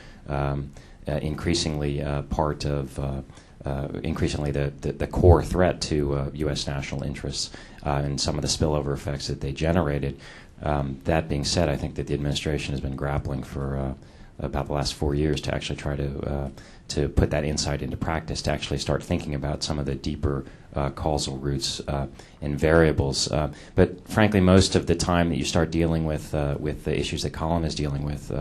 increasingly part of increasingly the core threat to U.S. national interests and some of the spillover effects that they generated. That being said, I think that the administration has been grappling for about the last 4 years to actually try to put that insight into practice, to actually start thinking about some of the deeper causal roots and variables. But frankly, most of the time that you start dealing with the issues that Colin is dealing with,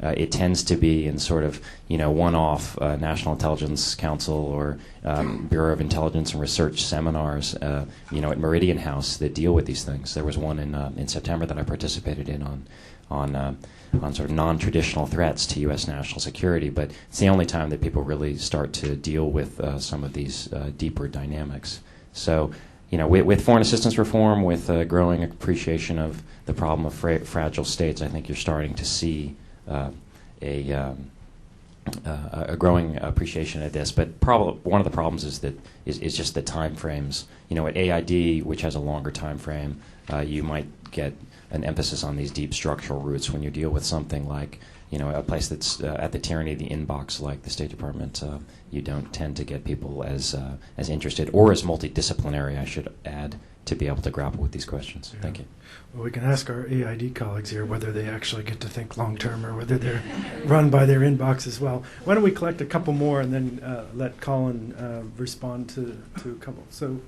it tends to be in sort of one-off National Intelligence Council or Bureau of Intelligence and Research seminars, at Meridian House that deal with these things. There was one in September that I participated in on sort of non-traditional threats to U.S. national security, but it's the only time that people really start to deal with some of these deeper dynamics. So, with foreign assistance reform, with a growing appreciation of the problem of fragile states, I think you're starting to see a growing appreciation of this. But one of the problems is just the time frames. At AID, which has a longer time frame, you might get an emphasis on these deep structural roots. When you deal with something like, a place that's at the tyranny of the inbox, like the State Department, you don't tend to get people as interested or as multidisciplinary, I should add, to be able to grapple with these questions. Yeah. Thank you. Well, we can ask our AID colleagues here whether they actually get to think long-term or whether they're run by their inbox as well. Why don't we collect a couple more and then let Colin respond to a couple. So,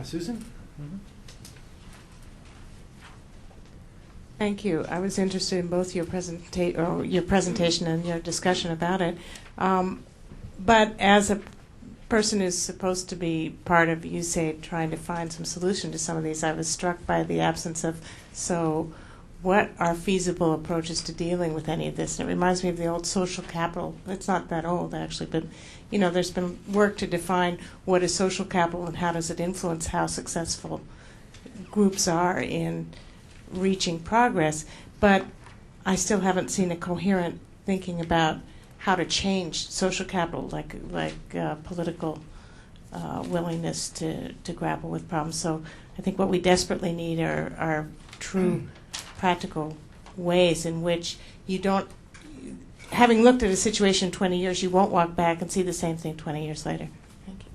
Susan? Mm-hmm. Thank you. I was interested in both your presentation and your discussion about it. But as a person who's supposed to be part of, you say, trying to find some solution to some of these, I was struck by the absence of, so what are feasible approaches to dealing with any of this? And it reminds me of the old social capital. It's not that old, actually, but there's been work to define what is social capital and how does it influence how successful groups are in reaching progress. But I still haven't seen a coherent thinking about how to change social capital, like political willingness to grapple with problems. So I think what we desperately need are true practical ways in which you don't, having looked at a situation in 20 years, you won't walk back and see the same thing 20 years later. Thank you.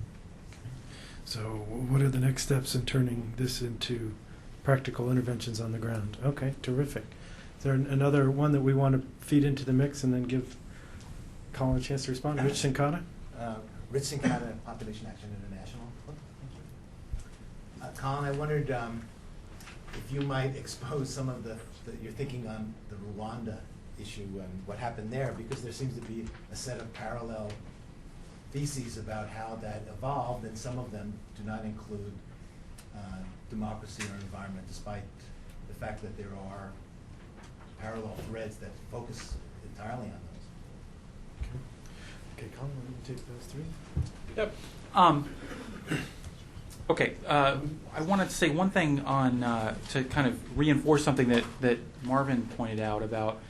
So what are the next steps in turning this into practical interventions on the ground? Okay, terrific. Is there another one that we want to feed into the mix and then give Colin a chance to respond? Rich Sincata? Rich Sincata, Population Action International. Colin, I wondered if you might expose some of your thinking on the Rwanda issue and what happened there, because there seems to be a set of parallel theses about how that evolved, and some of them do not include democracy or environment, despite the fact that there are parallel threads that focus entirely on those. Okay, Colin, why don't you take those three? Yep. Okay. I wanted to say one thing on to kind of reinforce something that Marvin pointed out about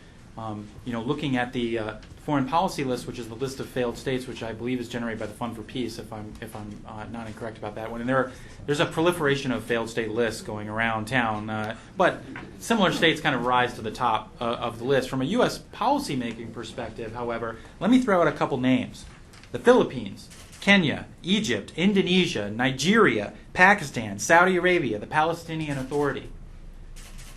looking at the foreign policy list, which is the list of failed states, which I believe is generated by the Fund for Peace, if I'm not incorrect about that one. And there's a proliferation of failed state lists going around town, but similar states kind of rise to the top of the list. From a U.S. policymaking perspective, however, let me throw out a couple names: the Philippines, Kenya, Egypt, Indonesia, Nigeria, Pakistan, Saudi Arabia, the Palestinian Authority.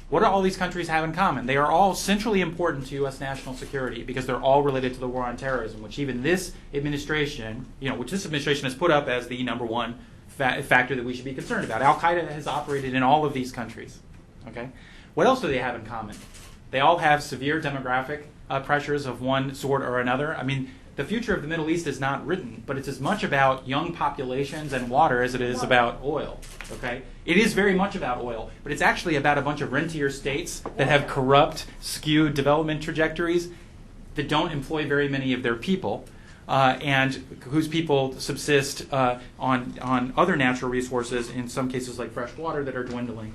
What do all these countries have in common? They are all centrally important to U.S. national security because they're all related to the war on terrorism, which even this administration, has put up as the number one factor that we should be concerned about. Al-Qaeda has operated in all of these countries. Okay, what else do they have in common? They all have severe demographic pressures of one sort or another. I mean, the future of the Middle East is not written, but it's as much about young populations and water as it is about oil. Okay? It is very much about oil, but it's actually about a bunch of rentier states that have corrupt, skewed development trajectories that don't employ very many of their people, and whose people subsist on other natural resources, in some cases like fresh water, that are dwindling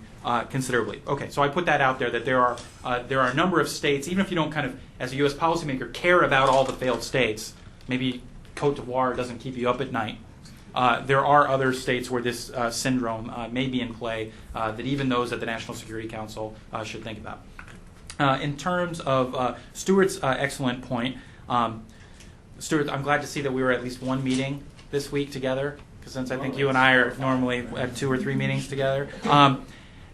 considerably. Okay, so I put that out there, that there are a number of states, even if you don't kind of, as a U.S. policymaker, care about all the failed states, maybe Cote d'Ivoire doesn't keep you up at night, there are other states where this syndrome may be in play, that even those at the National Security Council should think about. In terms of Stuart's excellent point, Stuart, I'm glad to see that we were at least one meeting this week together, because since I think you and I are normally at 2 or 3 meetings together.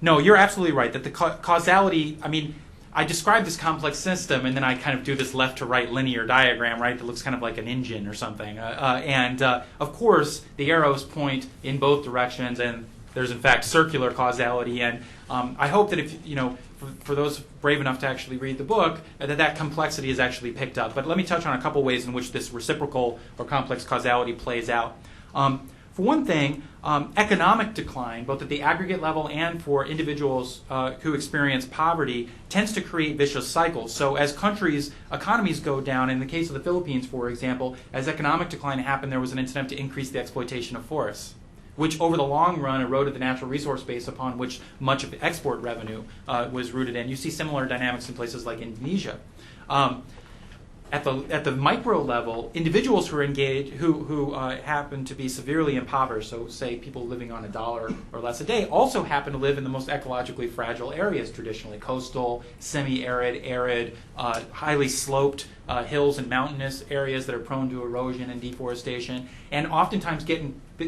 No, you're absolutely right, that the causality, I mean, I describe this complex system, and then I kind of do this left to right linear diagram, right, that looks kind of like an engine or something. Of course, the arrows point in both directions, and there's, in fact, circular causality. And I hope that if, for those brave enough to actually read the book, that complexity is actually picked up. But let me touch on a couple ways in which this reciprocal or complex causality plays out. For one thing, economic decline, both at the aggregate level and for individuals who experience poverty, tends to create vicious cycles. So as economies go down, in the case of the Philippines, for example, as economic decline happened, there was an incentive to increase the exploitation of forests, which over the long run eroded the natural resource base upon which much of the export revenue was rooted in. You see similar dynamics in places like Indonesia. At the micro level, individuals who are engaged, who happen to be severely impoverished, so say people living on $1 or less a day, also happen to live in the most ecologically fragile areas traditionally: coastal, semi-arid, arid, highly sloped hills and mountainous areas that are prone to erosion and deforestation, and oftentimes get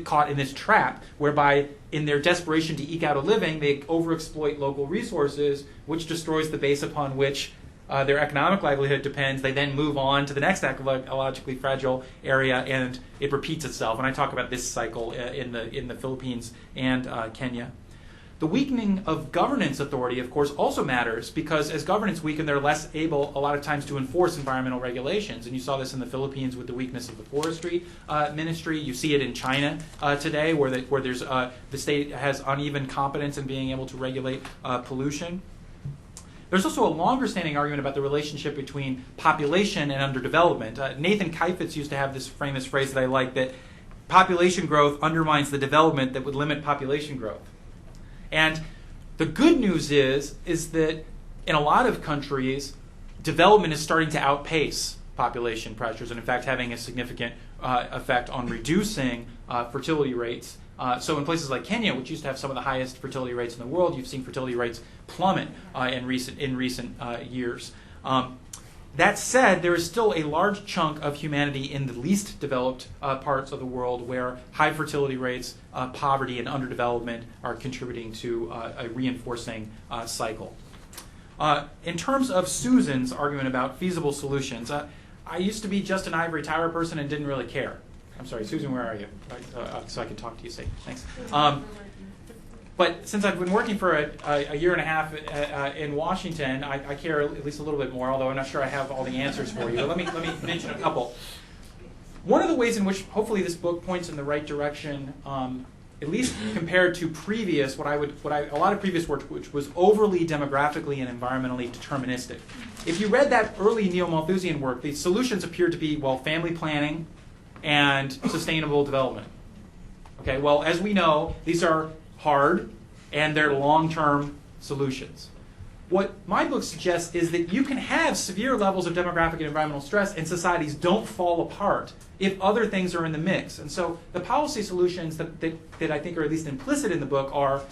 caught in this trap whereby, in their desperation to eke out a living, they overexploit local resources, which destroys the base upon which their economic livelihood depends. They then move on to the next ecologically fragile area, and it repeats itself. And I talk about this cycle in the Philippines and Kenya. The weakening of governance authority, of course, also matters because as governance weaken, they're less able a lot of times to enforce environmental regulations. And you saw this in the Philippines with the weakness of the forestry ministry. You see it in China today where there's the state has uneven competence in being able to regulate pollution. There's also a longer-standing argument about the relationship between population and underdevelopment. Nathan Keifetz used to have this phrase that I like, that population growth undermines the development that would limit population growth. And the good news is that in a lot of countries, development is starting to outpace population pressures, and in fact having a significant effect on reducing fertility rates. So in places like Kenya, which used to have some of the highest fertility rates in the world, you've seen fertility rates plummet in recent years. That said, there is still a large chunk of humanity in the least developed parts of the world where high fertility rates, poverty, and underdevelopment are contributing to a reinforcing cycle. In terms of Susan's argument about feasible solutions, I used to be just an ivory tower person and didn't really care. I'm sorry, Susan, where are you? So I can talk to you, say. Thanks. But since I've been working for a year and a half in Washington, I care at least a little bit more, although I'm not sure I have all the answers for you. But let me mention a couple. One of the ways in which hopefully this book points in the right direction, at least compared to previous, a lot of previous work, which was overly demographically and environmentally deterministic. If you read that early neo-Malthusian work, the solutions appeared to be, well, family planning and sustainable development. Okay, well, as we know, these are hard, and they're long-term solutions. What my book suggests is that you can have severe levels of demographic and environmental stress and societies don't fall apart if other things are in the mix. And so the policy solutions that I think are at least implicit in the book are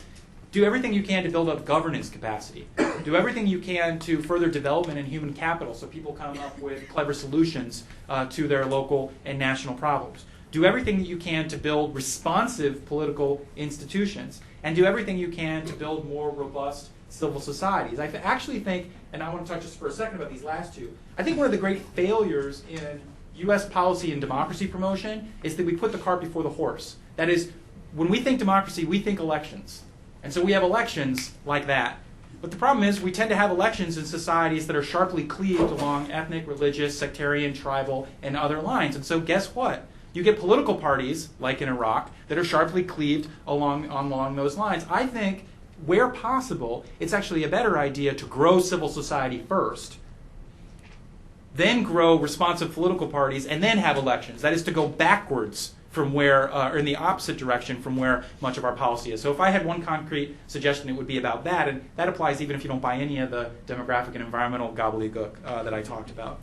do everything you can to build up governance capacity. Do everything you can to further development in human capital so people come up with clever solutions to their local and national problems. Do everything that you can to build responsive political institutions, and do everything you can to build more robust civil societies. I actually think, and I want to talk just for a second about these last two, I think one of the great failures in U.S. policy and democracy promotion is that we put the cart before the horse. That is, when we think democracy, we think elections. And so we have elections like that. But the problem is we tend to have elections in societies that are sharply cleaved along ethnic, religious, sectarian, tribal, and other lines. And so guess what? You get political parties, like in Iraq, that are sharply cleaved along those lines. I think, where possible, it's actually a better idea to grow civil society first, then grow responsive political parties, and then have elections. That is to go backwards from where, or in the opposite direction from where much of our policy is. So if I had one concrete suggestion, it would be about that, and that applies even if you don't buy any of the demographic and environmental gobbledygook that I talked about.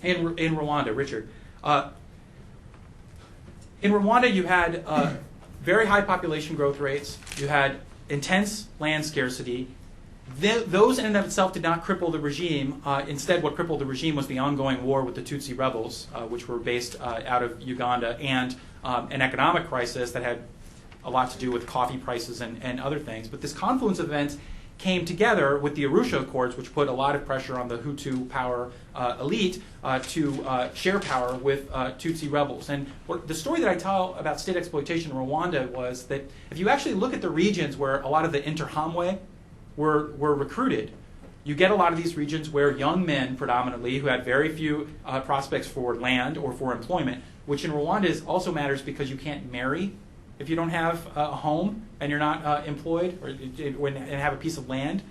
In Rwanda, Richard. In Rwanda, you had very high population growth rates. You had intense land scarcity. Those in and of itself did not cripple the regime. Instead, what crippled the regime was the ongoing war with the Tutsi rebels, which were based out of Uganda, and an economic crisis that had a lot to do with coffee prices and other things. But this confluence of events came together with the Arusha Accords, which put a lot of pressure on the Hutu power elite to share power with Tutsi rebels. And the story that I tell about state exploitation in Rwanda was that if you actually look at the regions where a lot of the Interahamwe were recruited, you get a lot of these regions where young men predominantly who had very few prospects for land or for employment, which in Rwanda also matters because you can't marry if you don't have a home and you're not employed and have a piece of land.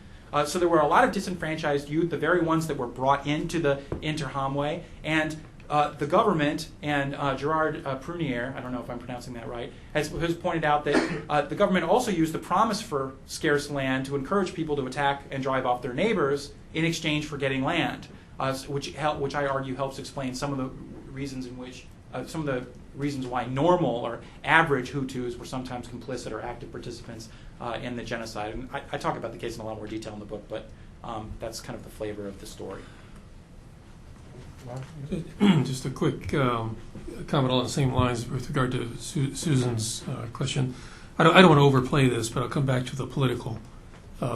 So there were a lot of disenfranchised youth, the very ones that were brought into the Interahamwe, and the government and Gerard Prunier, I don't know if I'm pronouncing that right, has pointed out that the government also used the promise for scarce land to encourage people to attack and drive off their neighbors in exchange for getting land, which I argue helps explain some of the reasons in which reasons why normal or average Hutus were sometimes complicit or active participants in the genocide. And I talk about the case in a lot more detail in the book, but that's kind of the flavor of the story. Just a quick comment along the same lines with regard to Susan's question. I don't want to overplay this, but I'll come back to the political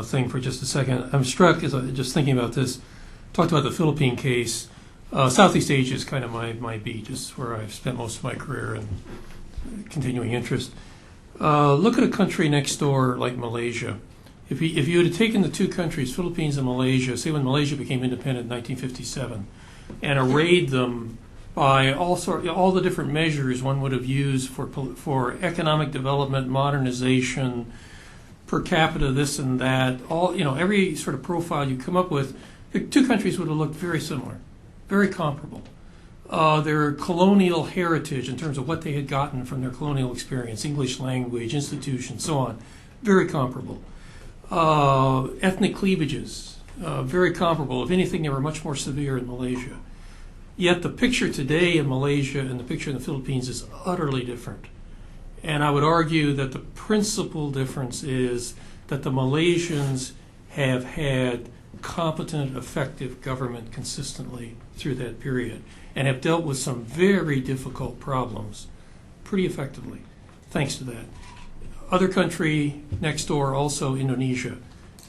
thing for just a second. I'm struck as I'm just thinking about this. Talked about the Philippine case. Southeast Asia is kind of my beat, just where I've spent most of my career and continuing interest. Look at a country next door like Malaysia. If you had taken the two countries, Philippines and Malaysia, say when Malaysia became independent in 1957, and arrayed them by all the different measures one would have used for economic development, modernization, per capita, this and that, every sort of profile you come up with, the two countries would have looked very similar, very comparable. Their colonial heritage in terms of what they had gotten from their colonial experience, English language, institutions, so on, very comparable. Ethnic cleavages, very comparable. If anything, they were much more severe in Malaysia. Yet the picture today in Malaysia and the picture in the Philippines is utterly different. And I would argue that the principal difference is that the Malaysians have had competent, effective government consistently through that period and have dealt with some very difficult problems pretty effectively, thanks to that. Other country next door, also Indonesia.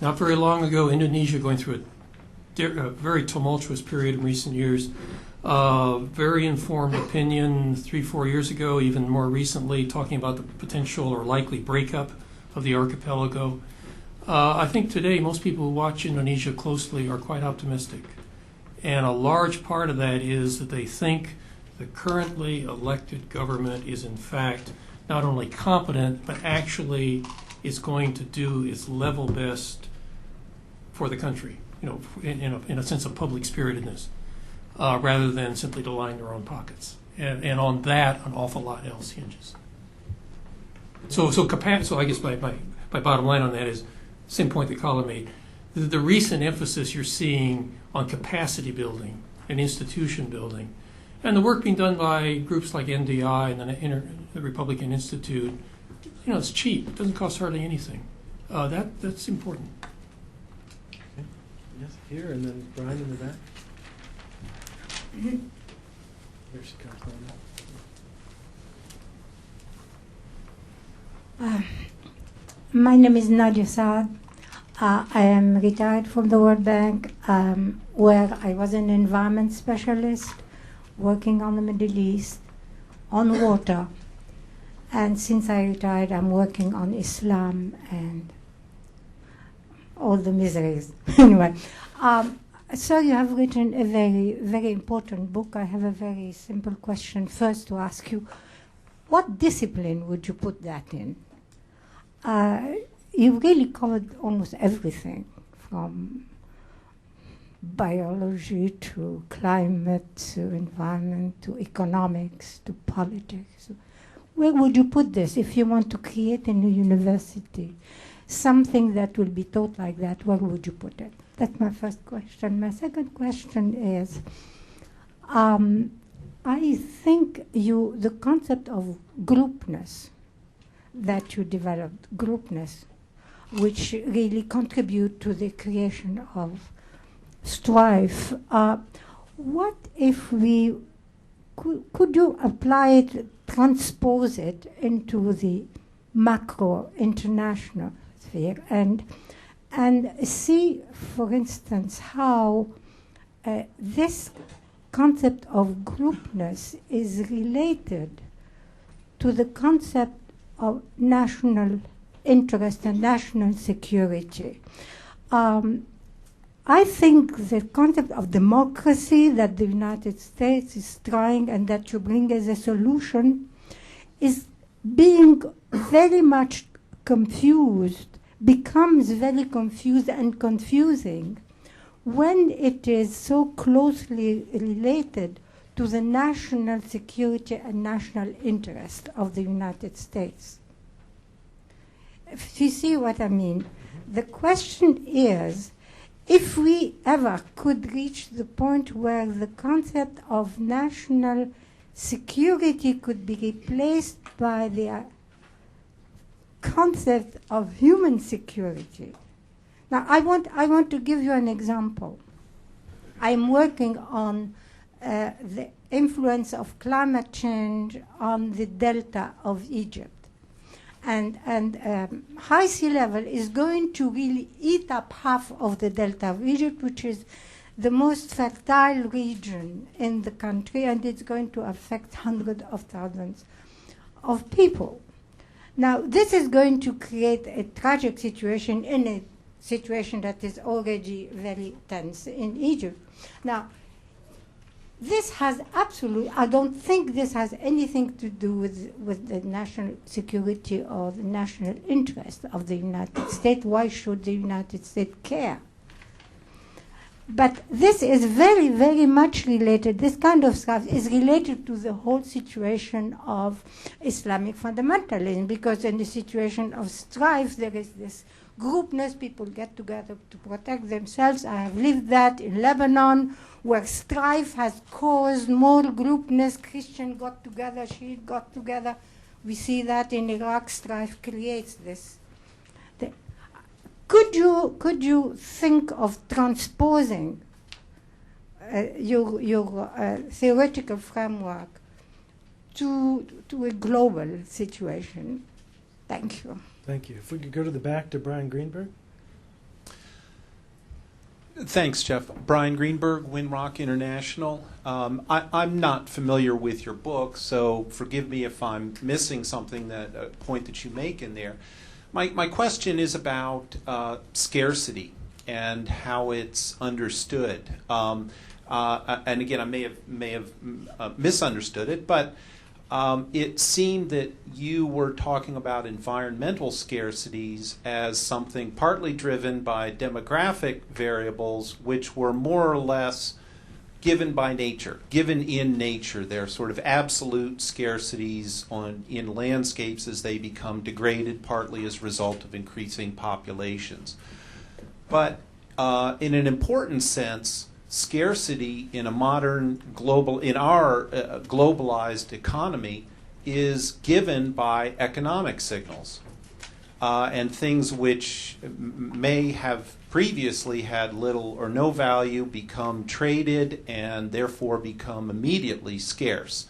Not very long ago, Indonesia going through a very tumultuous period in recent years. Very informed opinion 3-4 years ago, even more recently, talking about the potential or likely breakup of the archipelago. I think today most people who watch Indonesia closely are quite optimistic. And a large part of that is that they think the currently elected government is in fact not only competent, but actually is going to do its level best for the country, in a sense of public spiritedness. Rather than simply to line their own pockets. And on that, an awful lot else hinges. So I guess my bottom line on that is, same point that Colin made, the recent emphasis you're seeing on capacity building and institution building, and the work being done by groups like NDI and the Republican Institute, it's cheap. It doesn't cost hardly anything. That's important. Okay. Yes, here, and then Brian in the back. Here she comes now. My name is Nadia Saad. I am retired from the World Bank, where I was an environment specialist working on the Middle East, on water. And since I retired, I'm working on Islam and all the miseries. Anyway. So you have written a very, very important book. I have a very simple question first to ask you. What discipline would you put that in? You really covered almost everything, from biology to climate to environment to economics to politics. Where would you put this if you want to create a new university? Something that will be taught like that, where would you put it? That's my first question. My second question is, I think the concept of groupness that you developed, groupness, which really contribute to the creation of Strife. What if we, could you apply it, transpose it into the macro international sphere and see, for instance, how this concept of groupness is related to the concept of national interest and national security. I think the concept of democracy that the United States is trying and that you bring as a solution is being very much confused, becomes very confused and confusing when it is so closely related to the national security and national interest of the United States. If you see what I mean, the question is, if we ever could reach the point where the concept of national security could be replaced by the concept of human security. Now, I want to give you an example. I'm working on the influence of climate change on the delta of Egypt. And high sea level is going to really eat up half of the delta of Egypt, which is the most fertile region in the country, and it's going to affect hundreds of thousands of people. Now, this is going to create a tragic situation in a situation that is already very tense in Egypt. Now, this has absolutely, I don't think this has anything to do with the national security or the national interest of the United States. Why should the United States care? But this is very, very much related, this kind of stuff is related to the whole situation of Islamic fundamentalism, because in the situation of strife, there is this groupness, people get together to protect themselves. I have lived that in Lebanon, where strife has caused more groupness. Christians got together, Shiite got together. We see that in Iraq, strife creates this. Could you think of transposing your theoretical framework to a global situation? Thank you. Thank you. If we could go to the back to Brian Greenberg. Thanks, Jeff. Brian Greenberg, Winrock International. I'm not familiar with your book, so forgive me if I'm missing something, a point that you make in there. My question is about scarcity and how it's understood. And again, I may have misunderstood it, but it seemed that you were talking about environmental scarcities as something partly driven by demographic variables, which were more or less given by nature, given in nature. They're sort of absolute scarcities in landscapes as they become degraded, partly as a result of increasing populations. But in an important sense, scarcity in a modern globalized economy is given by economic signals, and things which may have previously had little or no value become traded and therefore become immediately scarce.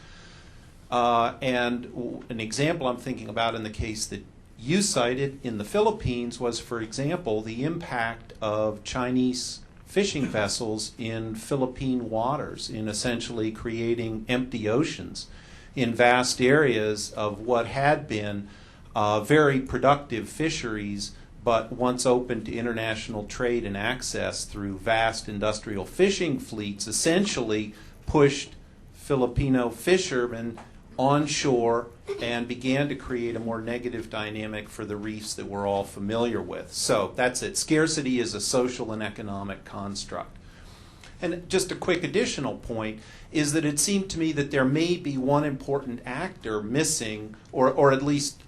And an example I'm thinking about in the case that you cited in the Philippines was, for example, the impact of Chinese fishing vessels in Philippine waters, in essentially creating empty oceans in vast areas of what had been very productive fisheries, but once open to international trade and access through vast industrial fishing fleets, essentially pushed Filipino fishermen onshore and began to create a more negative dynamic for the reefs that we're all familiar with. So that's it. Scarcity is a social and economic construct. And just a quick additional point is that it seemed to me that there may be one important actor missing, or at least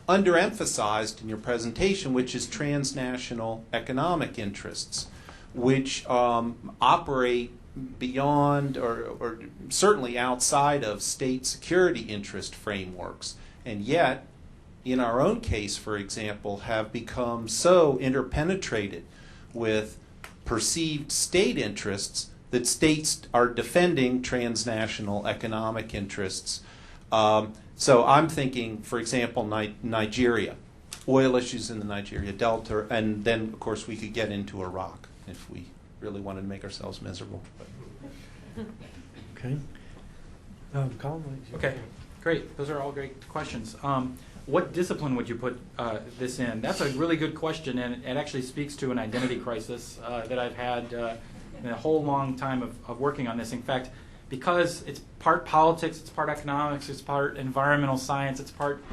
underemphasized in your presentation, which is transnational economic interests, which operate beyond or certainly outside of state security interest frameworks, and yet, in our own case, for example, have become so interpenetrated with perceived state interests that states are defending transnational economic interests. So I'm thinking, for example, Nigeria, oil issues in the Nigeria Delta, and then, of course, we could get into Iraq if we really wanted to make ourselves miserable. Okay. Colin, Okay, great. Those are all great questions. What discipline would you put this in? That's a really good question, and it actually speaks to an identity crisis that I've had in a whole long time of working on this. In fact, because it's part politics, it's part economics, it's part environmental science, it's part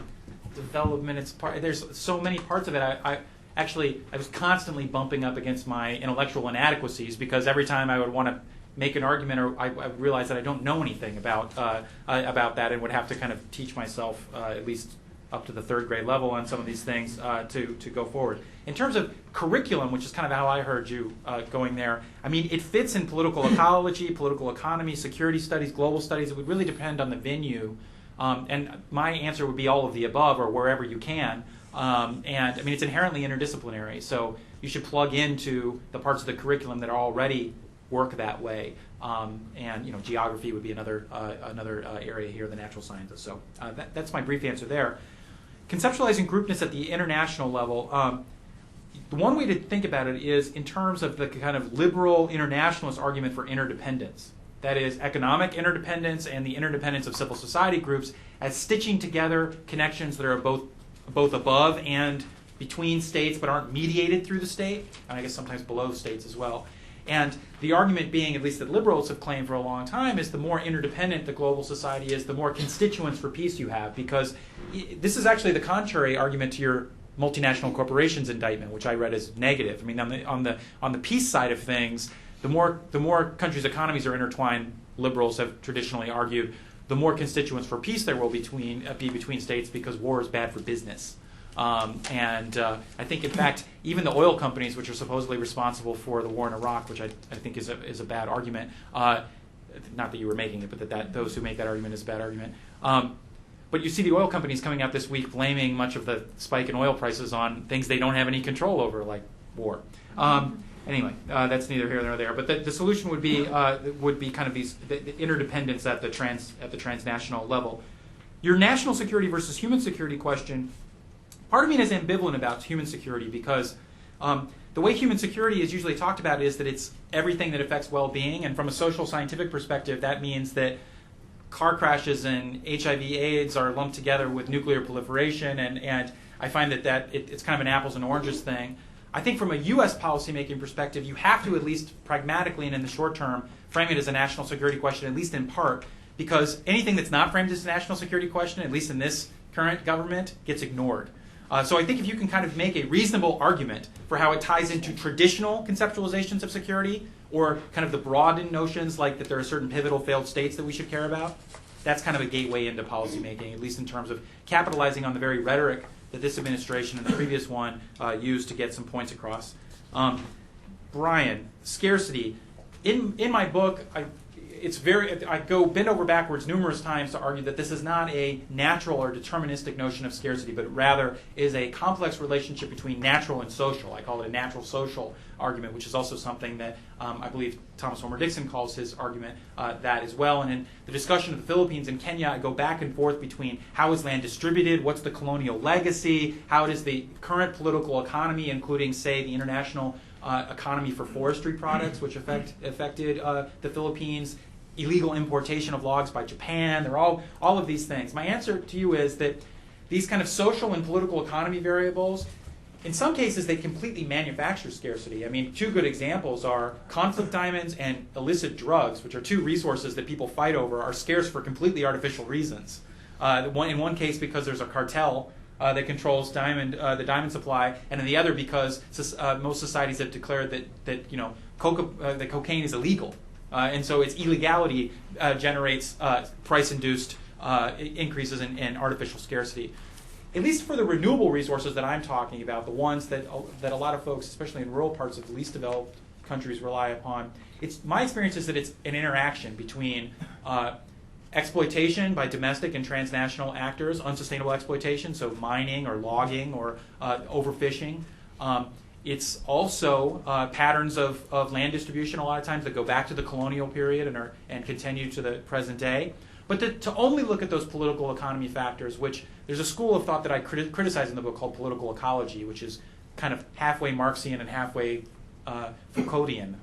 development, there's so many parts of it. I was constantly bumping up against my intellectual inadequacies, because every time I would want to make an argument, or I realized that I don't know anything about that, and would have to kind of teach myself at least up to the third grade level on some of these things to go forward. In terms of curriculum, which is kind of how I heard you going there, I mean, it fits in political ecology, political economy, security studies, global studies. It would really depend on the venue. And my answer would be all of the above, or wherever you can. And I mean, it's inherently interdisciplinary, so you should plug into the parts of the curriculum that already work that way. And geography would be another area here, the natural sciences. So that's my brief answer there. Conceptualizing groupness at the international level. The one way to think about it is in terms of the kind of liberal internationalist argument for interdependence. that is economic interdependence and the interdependence of civil society groups, as stitching together connections that are both above and between states but aren't mediated through the state, and I guess sometimes below states as well. And the argument being, at least that liberals have claimed for a long time, is the more interdependent the global society is, the more constituents for peace you have, because this is actually the contrary argument to your multinational corporations indictment, which I read as negative. I mean, on the peace side of things, the more countries' economies are intertwined, liberals have traditionally argued, the more constituents for peace there will be between states, because war is bad for business. I think, in fact, even the oil companies, which are supposedly responsible for the war in Iraq, which I think is a bad argument, not that you were making it, but that those who make that argument is a bad argument. But you see the oil companies coming out this week blaming much of the spike in oil prices on things they don't have any control over, like war. Anyway, that's neither here nor there. But the solution would be kind of the interdependence at the transnational level. Your national security versus human security question, part of me is ambivalent about human security, because the way human security is usually talked about is that it's everything that affects well-being, and from a social scientific perspective, that means that car crashes and HIV/AIDS are lumped together with nuclear proliferation, and I find that it's kind of an apples and oranges thing. I think from a U.S. policymaking perspective, you have to, at least pragmatically and in the short term, frame it as a national security question, at least in part, because anything that's not framed as a national security question, at least in this current government, gets ignored. So I think if you can kind of make a reasonable argument for how it ties into traditional conceptualizations of security, or kind of the broadened notions like that there are certain pivotal failed states that we should care about, that's kind of a gateway into policymaking, at least in terms of capitalizing on the very rhetoric that this administration and the previous one used to get some points across. Brian, scarcity. In my book, I go bend over backwards numerous times to argue that this is not a natural or deterministic notion of scarcity, but rather is a complex relationship between natural and social. I call it a natural social argument, which is also something that I believe Thomas Homer Dixon calls his argument that as well. And in the discussion of the Philippines and Kenya, I go back and forth between how is land distributed, what's the colonial legacy, how does the current political economy, including, say, the international economy for forestry products, which affected the Philippines, illegal importation of logs by Japan. They're all of these things. My answer to you is that these kind of social and political economy variables, in some cases, they completely manufacture scarcity. I mean, two good examples are conflict diamonds and illicit drugs, which are two resources that people fight over, are scarce for completely artificial reasons. In one case, because there's a cartel that controls the diamond supply, and in the other because most societies have declared that cocaine is illegal. And so its illegality generates price-induced increases in artificial scarcity. At least for the renewable resources that I'm talking about, the ones that a lot of folks, especially in rural parts of the least developed countries, rely upon, my experience is that it's an interaction between exploitation by domestic and transnational actors, unsustainable exploitation, so mining or logging or overfishing. It's also patterns of land distribution a lot of times that go back to the colonial period and continue to the present day. But to only look at those political economy factors, which there's a school of thought that I criticize in the book called political ecology, which is kind of halfway Marxian and halfway Foucauldian.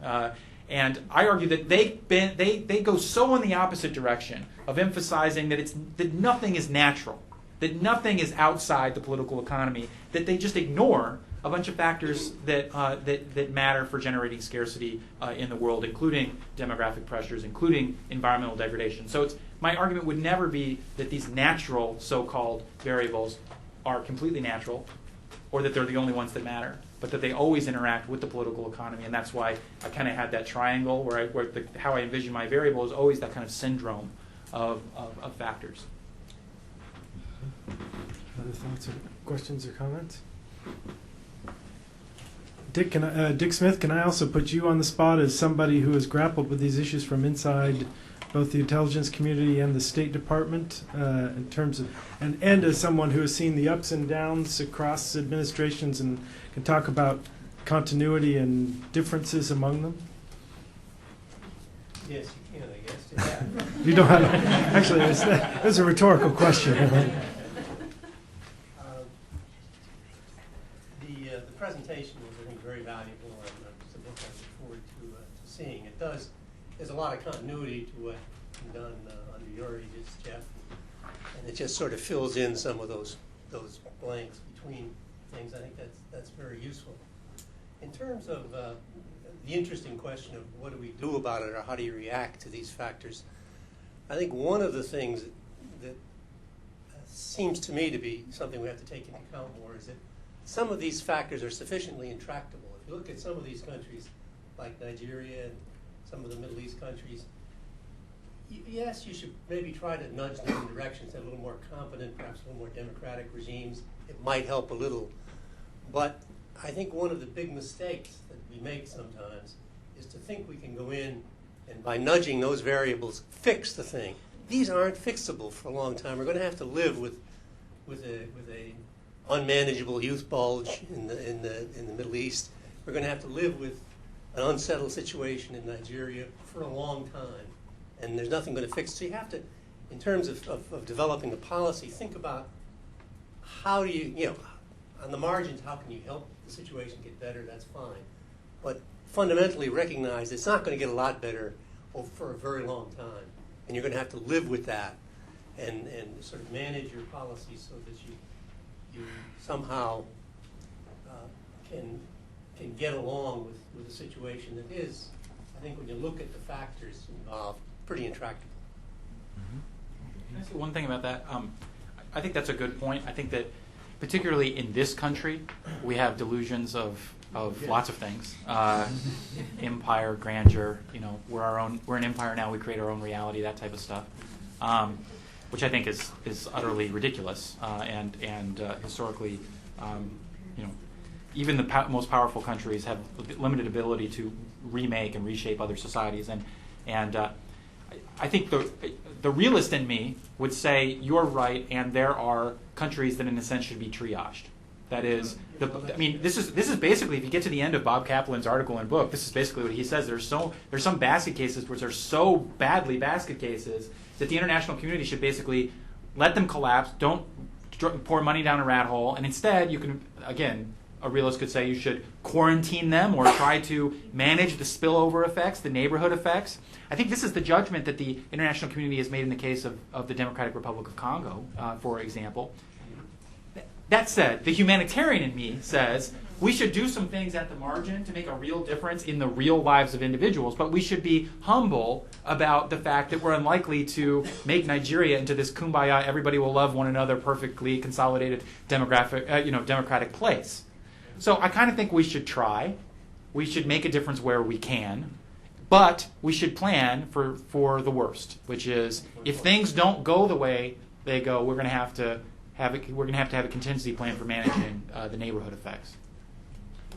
And I argue that they go so in the opposite direction of emphasizing that nothing is natural, that nothing is outside the political economy, that they just ignore a bunch of factors that matter for generating scarcity in the world, including demographic pressures, including environmental degradation. So my argument would never be that these natural so-called variables are completely natural, or that they're the only ones that matter, but that they always interact with the political economy, and that's why I kind of had that triangle where how I envision my variable is always that kind of syndrome of factors. Other thoughts or questions or comments? Dick Smith, can I also put you on the spot as somebody who has grappled with these issues from inside both the intelligence community and the State Department, in terms of, and as someone who has seen the ups and downs across administrations and can talk about continuity and differences among them? Yes, you can, I guess. Yeah. You don't have to, actually, it was a rhetorical question. The presentation was, I think, very valuable, and it's a book I look forward to seeing. It does there's a lot of continuity to what you've done under your aegis, Jeff, and it just sort of fills in some of those blanks between things. I think that's very useful. In terms of the interesting question of what do we do about it, or how do you react to these factors, I think one of the things that seems to me to be something we have to take into account more is that some of these factors are sufficiently intractable. If you look at some of these countries, like Nigeria and some of the Middle East countries, yes, you should maybe try to nudge them in directions that are a little more competent, perhaps a little more democratic regimes. It might help a little. But I think one of the big mistakes that we make sometimes is to think we can go in and by nudging those variables fix the thing. These aren't fixable for a long time. We're going to have to live with a unmanageable youth bulge in the Middle East. We're going to have to live with an unsettled situation in Nigeria for a long time, and there's nothing going to fix it. So you have to, in terms of developing a policy, think about how do you on the margins, how can you help the situation get better? That's fine, but fundamentally recognize it's not going to get a lot better for a very long time, and you're going to have to live with that and sort of manage your policies so that you somehow can get along with a situation that is, I think when you look at the factors involved, pretty intractable. Can I say one thing about that? I think that's a good point. I think that particularly in this country, we have delusions of lots of things. Empire, grandeur, we're an empire now, we create our own reality, that type of stuff. Which I think is utterly ridiculous and historically, even the most powerful countries have limited ability to remake and reshape other societies, and I think the realist in me would say you're right, and there are countries that in a sense should be triaged. That is, this is basically, if you get to the end of Bob Kaplan's article and book, this is basically what he says. There's some basket cases which are so badly basket cases that the international community should basically let them collapse, don't pour money down a rat hole, and instead you can, again, a realist could say you should quarantine them or try to manage the spillover effects, the neighborhood effects. I think this is the judgment that the international community has made in the case of the Democratic Republic of Congo, for example. That said, the humanitarian in me says we should do some things at the margin to make a real difference in the real lives of individuals, but we should be humble about the fact that we're unlikely to make Nigeria into this kumbaya, everybody will love one another, perfectly consolidated democratic place. So I kind of think we should try. We should make a difference where we can, but we should plan for the worst, which is if things don't go the way they go, we're going to have to have a contingency plan for managing the neighborhood effects.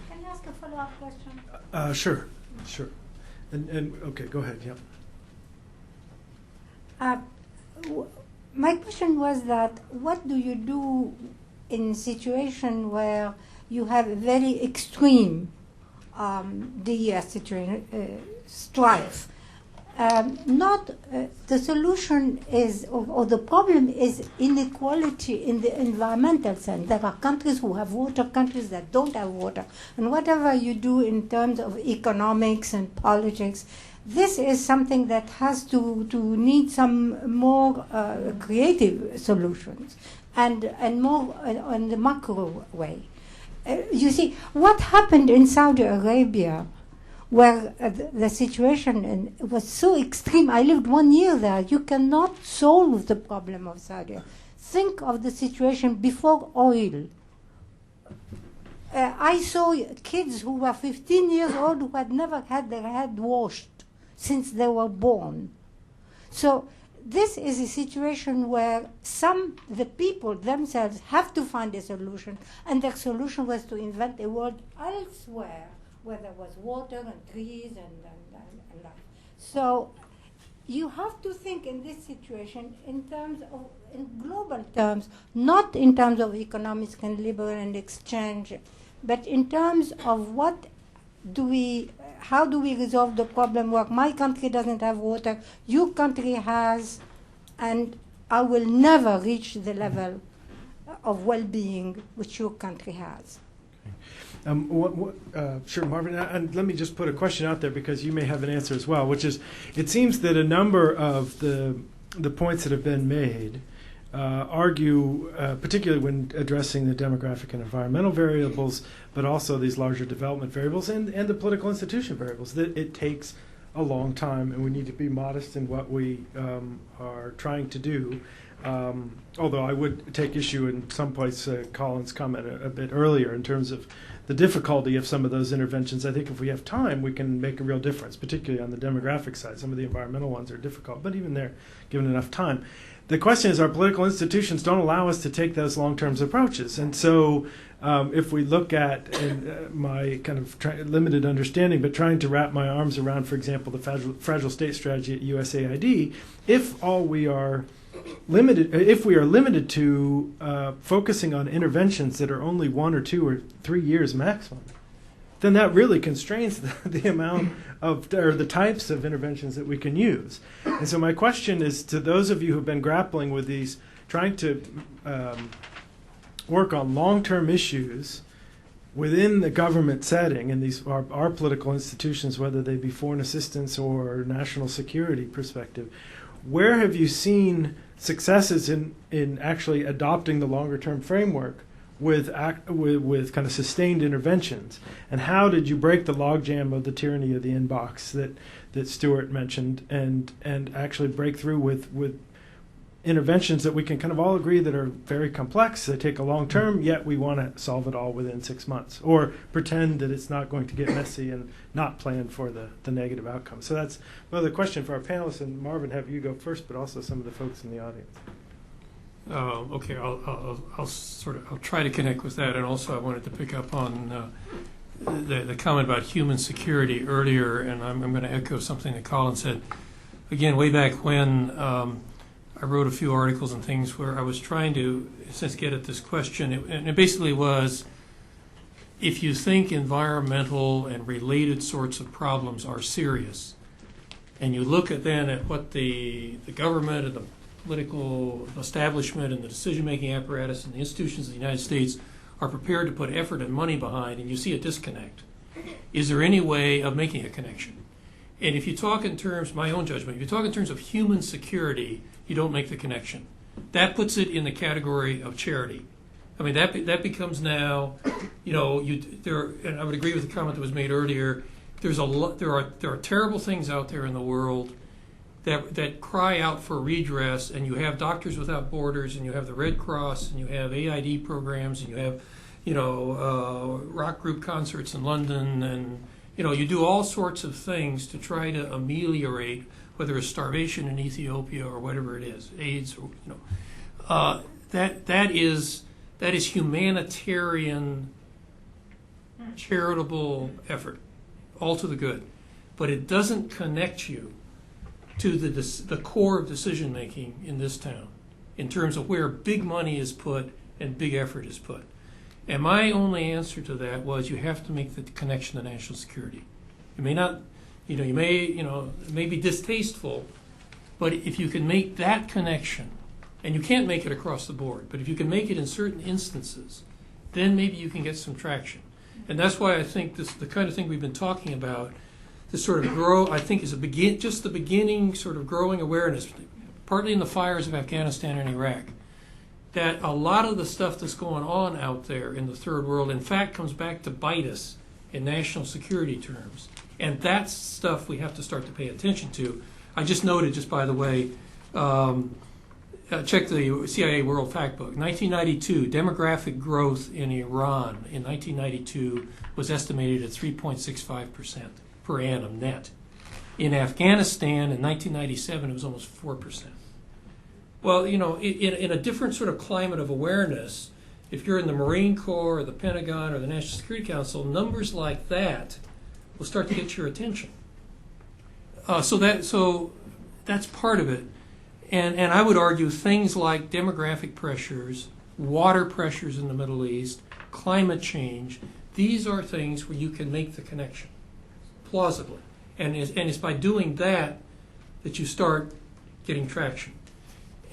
Can I ask a follow-up question? Sure. And okay, go ahead. Yep. My question was that what do you do in a situation where you have a very extreme situation, strife? The solution is, or the problem is inequality in the environmental sense. There are countries who have water, countries that don't have water. And whatever you do in terms of economics and politics, this is something that has to need some more creative solutions and more on the macro way. You see, what happened in Saudi Arabia, where the situation was so extreme. I lived 1 year there. You cannot solve the problem of Saudi Arabia. Think of the situation before oil. I saw kids who were 15 years old who had never had their head washed since they were born. So this is a situation where the people themselves have to find a solution, and their solution was to invent a world elsewhere where there was water and trees and life. So you have to think in this situation in global terms, not in terms of economics and labor and exchange, but in terms of how do we resolve the problem where my country doesn't have water, your country has, and I will never reach the level of well-being which your country has. Sure, Marvin. And let me just put a question out there because you may have an answer as well, which is, it seems that a number of the points that have been made argue, particularly when addressing the demographic and environmental variables, but also these larger development variables and the political institution variables, that it takes a long time and we need to be modest in what we are trying to do. Although I would take issue in some place, Colin's comment a bit earlier in terms of the difficulty of some of those interventions. I think if we have time, we can make a real difference, particularly on the demographic side. Some of the environmental ones are difficult, but even there, given enough time. The question is, our political institutions don't allow us to take those long-term approaches. And so if we look at my kind of limited understanding, but trying to wrap my arms around, for example, the fragile state strategy at USAID, if we are limited to focusing on interventions that are only 1 or 2 or 3 years maximum, then that really constrains the amount of, or the types of interventions that we can use. And so my question is to those of you who've been grappling with these, trying to work on long-term issues within the government setting, and these are our political institutions, whether they be foreign assistance or national security perspective, where have you seen successes in actually adopting the longer-term framework with kind of sustained interventions? And how did you break the logjam of the tyranny of the inbox that Stuart mentioned, and actually break through with interventions that we can kind of all agree that are very complex, they take a long term, yet we want to solve it all within 6 months, or pretend that it's not going to get messy and not plan for the negative outcome. So that's another question for our panelists, and Marvin, have you go first, but also some of the folks in the audience. Okay, I'll try to connect with that, and also I wanted to pick up on the comment about human security earlier, and I'm going to echo something that Colin said. Again, way back when I wrote a few articles and things where I was trying to, since get at this question, and it basically was, if you think environmental and related sorts of problems are serious, and you look at what the government and the political establishment and the decision-making apparatus and the institutions of the United States are prepared to put effort and money behind, and you see a disconnect, is there any way of making a connection? And if you talk in terms, my own judgment, if you talk in terms of human security, you don't make the connection. That puts it in the category of charity. I mean, that becomes now, and I would agree with the comment that was made earlier. There are terrible things out there in the world that cry out for redress, and you have Doctors Without Borders, and you have the Red Cross, and you have AID programs, and you have, rock group concerts in London, and you do all sorts of things to try to ameliorate, whether it's starvation in Ethiopia or whatever it is, AIDS, or that is humanitarian, charitable effort, all to the good, but it doesn't connect you to the core of decision making in this town, in terms of where big money is put and big effort is put. And my only answer to that was, you have to make the connection to national security. You may not, it may be distasteful, but if you can make that connection, and you can't make it across the board, but if you can make it in certain instances, then maybe you can get some traction. And that's why I think the kind of thing we've been talking about, this sort of I think is just the beginning sort of growing awareness, partly in the fires of Afghanistan and Iraq, that a lot of the stuff that's going on out there in the third world, in fact, comes back to bite us in national security terms. And that's stuff we have to start to pay attention to. I just noted, just by the way, check the CIA World Factbook. 1992, demographic growth in Iran in 1992 was estimated at 3.65% per annum net. In Afghanistan in 1997, it was almost 4%. Well, in a different sort of climate of awareness, if you're in the Marine Corps or the Pentagon or the National Security Council, numbers like that will start to get your attention. So that's part of it. And I would argue things like demographic pressures, water pressures in the Middle East, climate change, these are things where you can make the connection plausibly. And it's by doing that you start getting traction.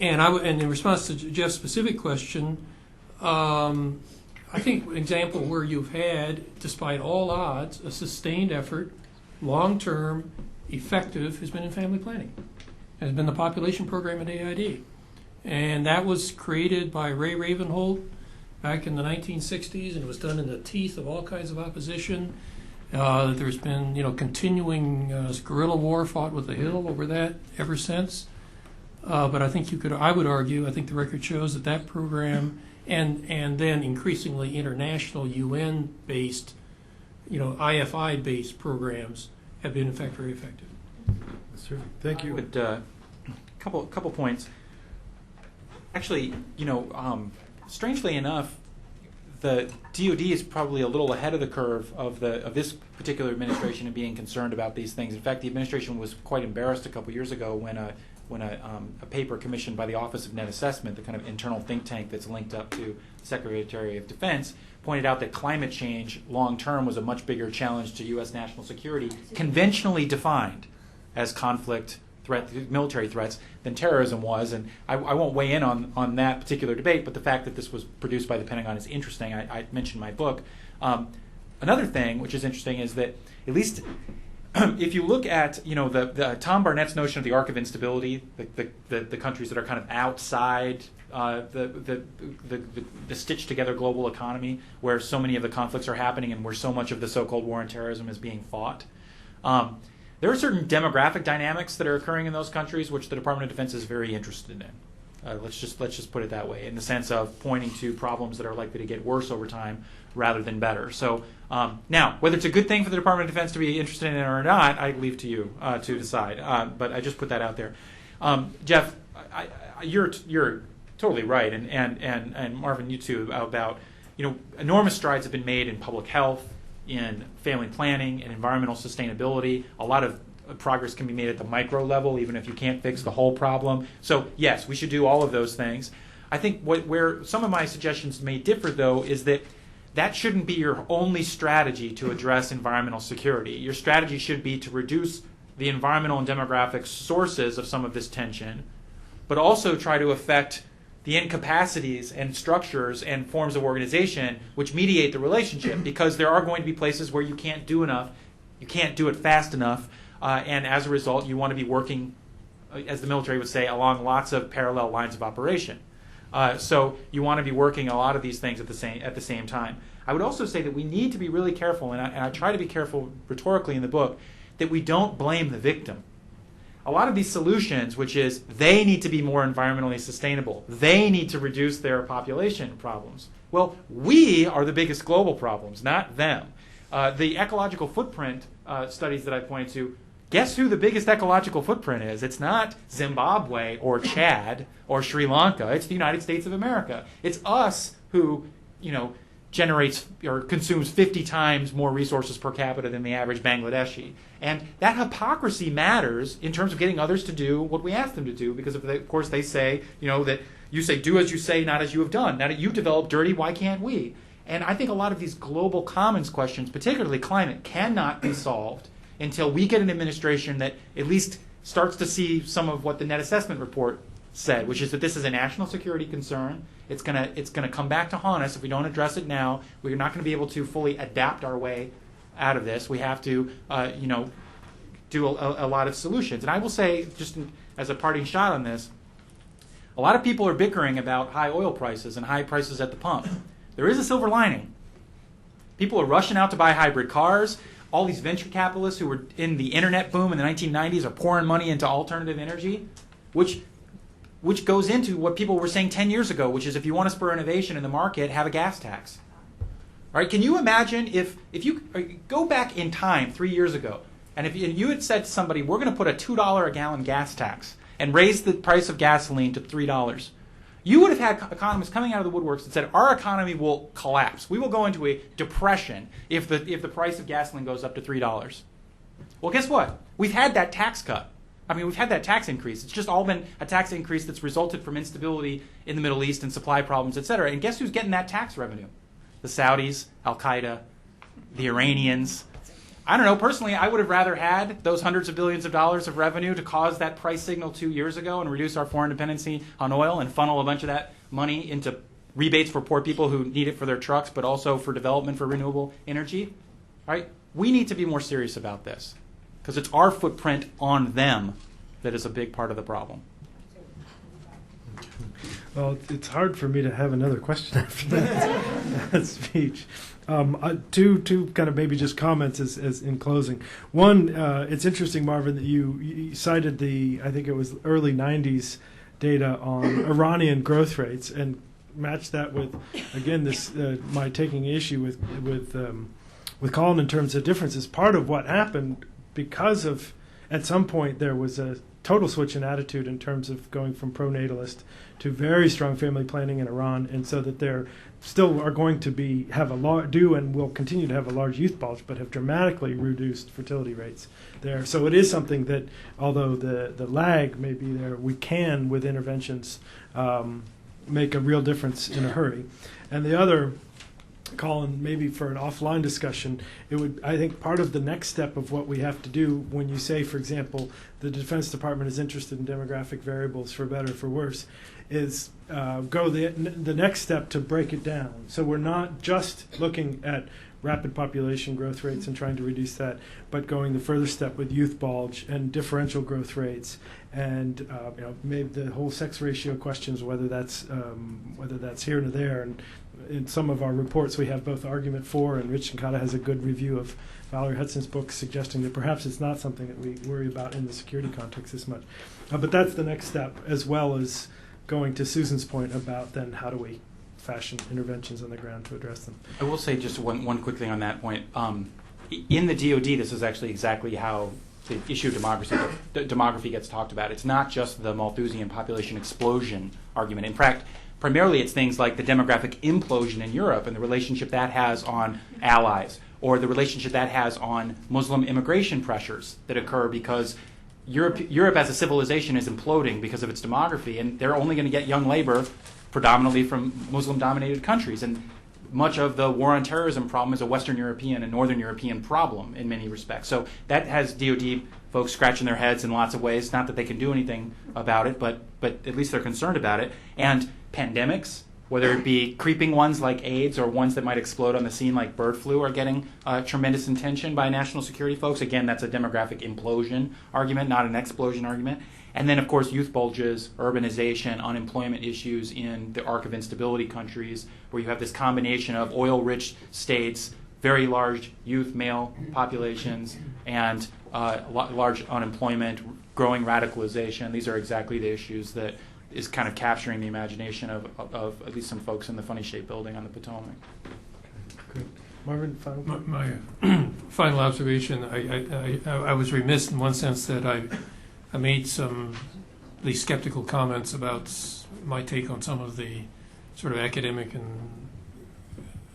And in response to Jeff's specific question, I I think an example where you've had, despite all odds, a sustained effort, long-term, effective, has been in family planning. Has been the population program at AID. And that was created by Ray Ravenholt back in the 1960s, and it was done in the teeth of all kinds of opposition. There's been, continuing guerrilla war fought with the Hill over that ever since. But I think I would argue, I think the record shows that program and then increasingly international UN-based, IFI-based programs have been, in fact, very effective. Thank you. Couple points. Actually, strangely enough, the DoD is probably a little ahead of the curve of this particular administration in being concerned about these things. In fact, the administration was quite embarrassed a couple years ago when a paper commissioned by the Office of Net Assessment, the kind of internal think tank that's linked up to the Secretary of Defense, pointed out that climate change long term was a much bigger challenge to U.S. national security, conventionally defined as conflict, military threats, than terrorism was. And I won't weigh in on that particular debate, but the fact that this was produced by the Pentagon is interesting. I mentioned in my book. Another thing which is interesting is that, at least if you look at the Tom Barnett's notion of the arc of instability, the countries that are kind of outside the stitched together global economy, where so many of the conflicts are happening and where so much of the so-called war on terrorism is being fought. There are certain demographic dynamics that are occurring in those countries which the Department of Defense is very interested in. Let's just put it that way, in the sense of pointing to problems that are likely to get worse over time rather than better. So now, whether it's a good thing for the Department of Defense to be interested in it or not, I leave to you to decide. But I just put that out there. Jeff, you're totally right, and Marvin, you too, about enormous strides have been made in public health, in family planning, and environmental sustainability. A lot of progress can be made at the micro level, even if you can't fix the whole problem. So yes, we should do all of those things. I think where some of my suggestions may differ, though, is that shouldn't be your only strategy to address environmental security. Your strategy should be to reduce the environmental and demographic sources of some of this tension, but also try to affect the incapacities and structures and forms of organization which mediate the relationship, because there are going to be places where you can't do enough, you can't do it fast enough, and as a result you want to be working, as the military would say, along lots of parallel lines of operation. So you want to be working a lot of these things at the same time. I would also say that we need to be really careful, and I try to be careful rhetorically in the book, that we don't blame the victim. A lot of these solutions, which is they need to be more environmentally sustainable, they need to reduce their population problems. Well, we are the biggest global problems, not them. The ecological footprint studies that I pointed to, guess who the biggest ecological footprint is? It's not Zimbabwe or Chad or Sri Lanka. It's the United States of America. It's us who, generates or consumes 50 times more resources per capita than the average Bangladeshi. And that hypocrisy matters in terms of getting others to do what we ask them to do, because of course they say, that you say, do as you say, not as you have done. Now that you developed dirty, why can't we? And I think a lot of these global commons questions, particularly climate, cannot be solved until we get an administration that at least starts to see some of what the net assessment report said, which is that this is a national security concern. It's gonna come back to haunt us if we don't address it now. We're not going to be able to fully adapt our way out of this. We have to, do a lot of solutions. And I will say, just as a parting shot on this, a lot of people are bickering about high oil prices and high prices at the pump. There is a silver lining. People are rushing out to buy hybrid cars. All these venture capitalists who were in the internet boom in the 1990s are pouring money into alternative energy, which goes into what people were saying 10 years ago, which is if you want to spur innovation in the market, have a gas tax. All right, can you imagine if you go back in time 3 years ago, and if you had said to somebody, we're going to put a $2 a gallon gas tax and raise the price of gasoline to $3, you would have had economists coming out of the woodworks that said our economy will collapse. We will go into a depression if the price of gasoline goes up to $3. Well, guess what? We've had that tax cut. We've had that tax increase. It's just all been a tax increase that's resulted from instability in the Middle East and supply problems, et cetera. And guess who's getting that tax revenue? The Saudis, Al-Qaeda, the Iranians. I don't know. Personally, I would have rather had those hundreds of billions of dollars of revenue to cause that price signal 2 years ago and reduce our foreign dependency on oil and funnel a bunch of that money into rebates for poor people who need it for their trucks, but also for development for renewable energy, right? We need to be more serious about this because it's our footprint on them that is a big part of the problem. Well, it's hard for me to have another question after that speech. Two kind of maybe just comments as in closing. One, it's interesting, Marvin, that you cited I think it was early 90s data on Iranian growth rates and matched that with, again, this my taking issue with Colin in terms of differences. Part of what happened because of, at some point, there was a total switch in attitude in terms of going from pro-natalist to very strong family planning in Iran, and so that there still are going to have and will continue to have a large youth bulge, but have dramatically reduced fertility rates there. So it is something that, although the lag may be there, we can, with interventions, make a real difference in a hurry. And the other, Colin, maybe for an offline discussion, I think part of the next step of what we have to do when you say, for example, the Defense Department is interested in demographic variables for better or for worse, is go the next step to break it down. So we're not just looking at rapid population growth rates and trying to reduce that, but going the further step with youth bulge and differential growth rates, and maybe the whole sex ratio questions, whether that's here or there. And in some of our reports, we have both argument for, and Rich Nkata has a good review of Valerie Hudson's book suggesting that perhaps it's not something that we worry about in the security context as much. But that's the next step, as well as going to Susan's point about then how do we fashion interventions on the ground to address them. I will say just one quick thing on that point. In the DoD, this is actually exactly how the issue of demography gets talked about. It's not just the Malthusian population explosion argument. In fact, primarily it's things like the demographic implosion in Europe and the relationship that has on allies, or the relationship that has on Muslim immigration pressures that occur because Europe as a civilization is imploding because of its demography, and they're only going to get young labor predominantly from Muslim-dominated countries. And much of the war on terrorism problem is a Western European and Northern European problem in many respects. So that has DoD folks scratching their heads in lots of ways. Not that they can do anything about it, but at least they're concerned about it. And pandemics, whether it be creeping ones like AIDS or ones that might explode on the scene like bird flu, are getting tremendous attention by national security folks. Again, that's a demographic implosion argument, not an explosion argument. And then, of course, youth bulges, urbanization, unemployment issues in the arc of instability countries, where you have this combination of oil-rich states, very large youth male populations, and large unemployment, growing radicalization. These are exactly the issues that is kind of capturing the imagination of at least some folks in the Funny Shape building on the Potomac. Good. Marvin, final comment? My final observation, I was remiss in one sense that I made some at least skeptical comments about my take on some of the sort of academic and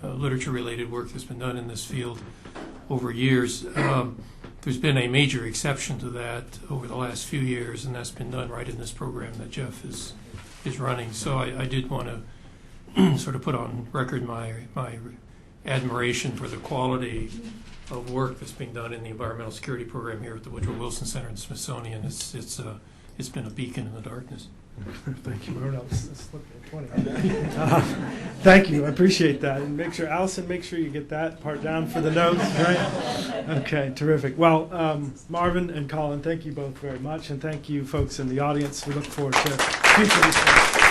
literature-related work that's been done in this field over years. There's been a major exception to that over the last few years, and that's been done right in this program that Jeff is running. So I did want to sort of put on record my admiration for the quality of work that's being done in the environmental security program here at the Woodrow Wilson Center and Smithsonian. It's been a beacon in the darkness. Thank you, Marvin. I'll slip at 20. Thank you. I appreciate that. And Allison, make sure you get that part down for the notes, right? Okay, terrific. Well, Marvin and Colin, thank you both very much, and thank you, folks in the audience. We look forward to future discussions.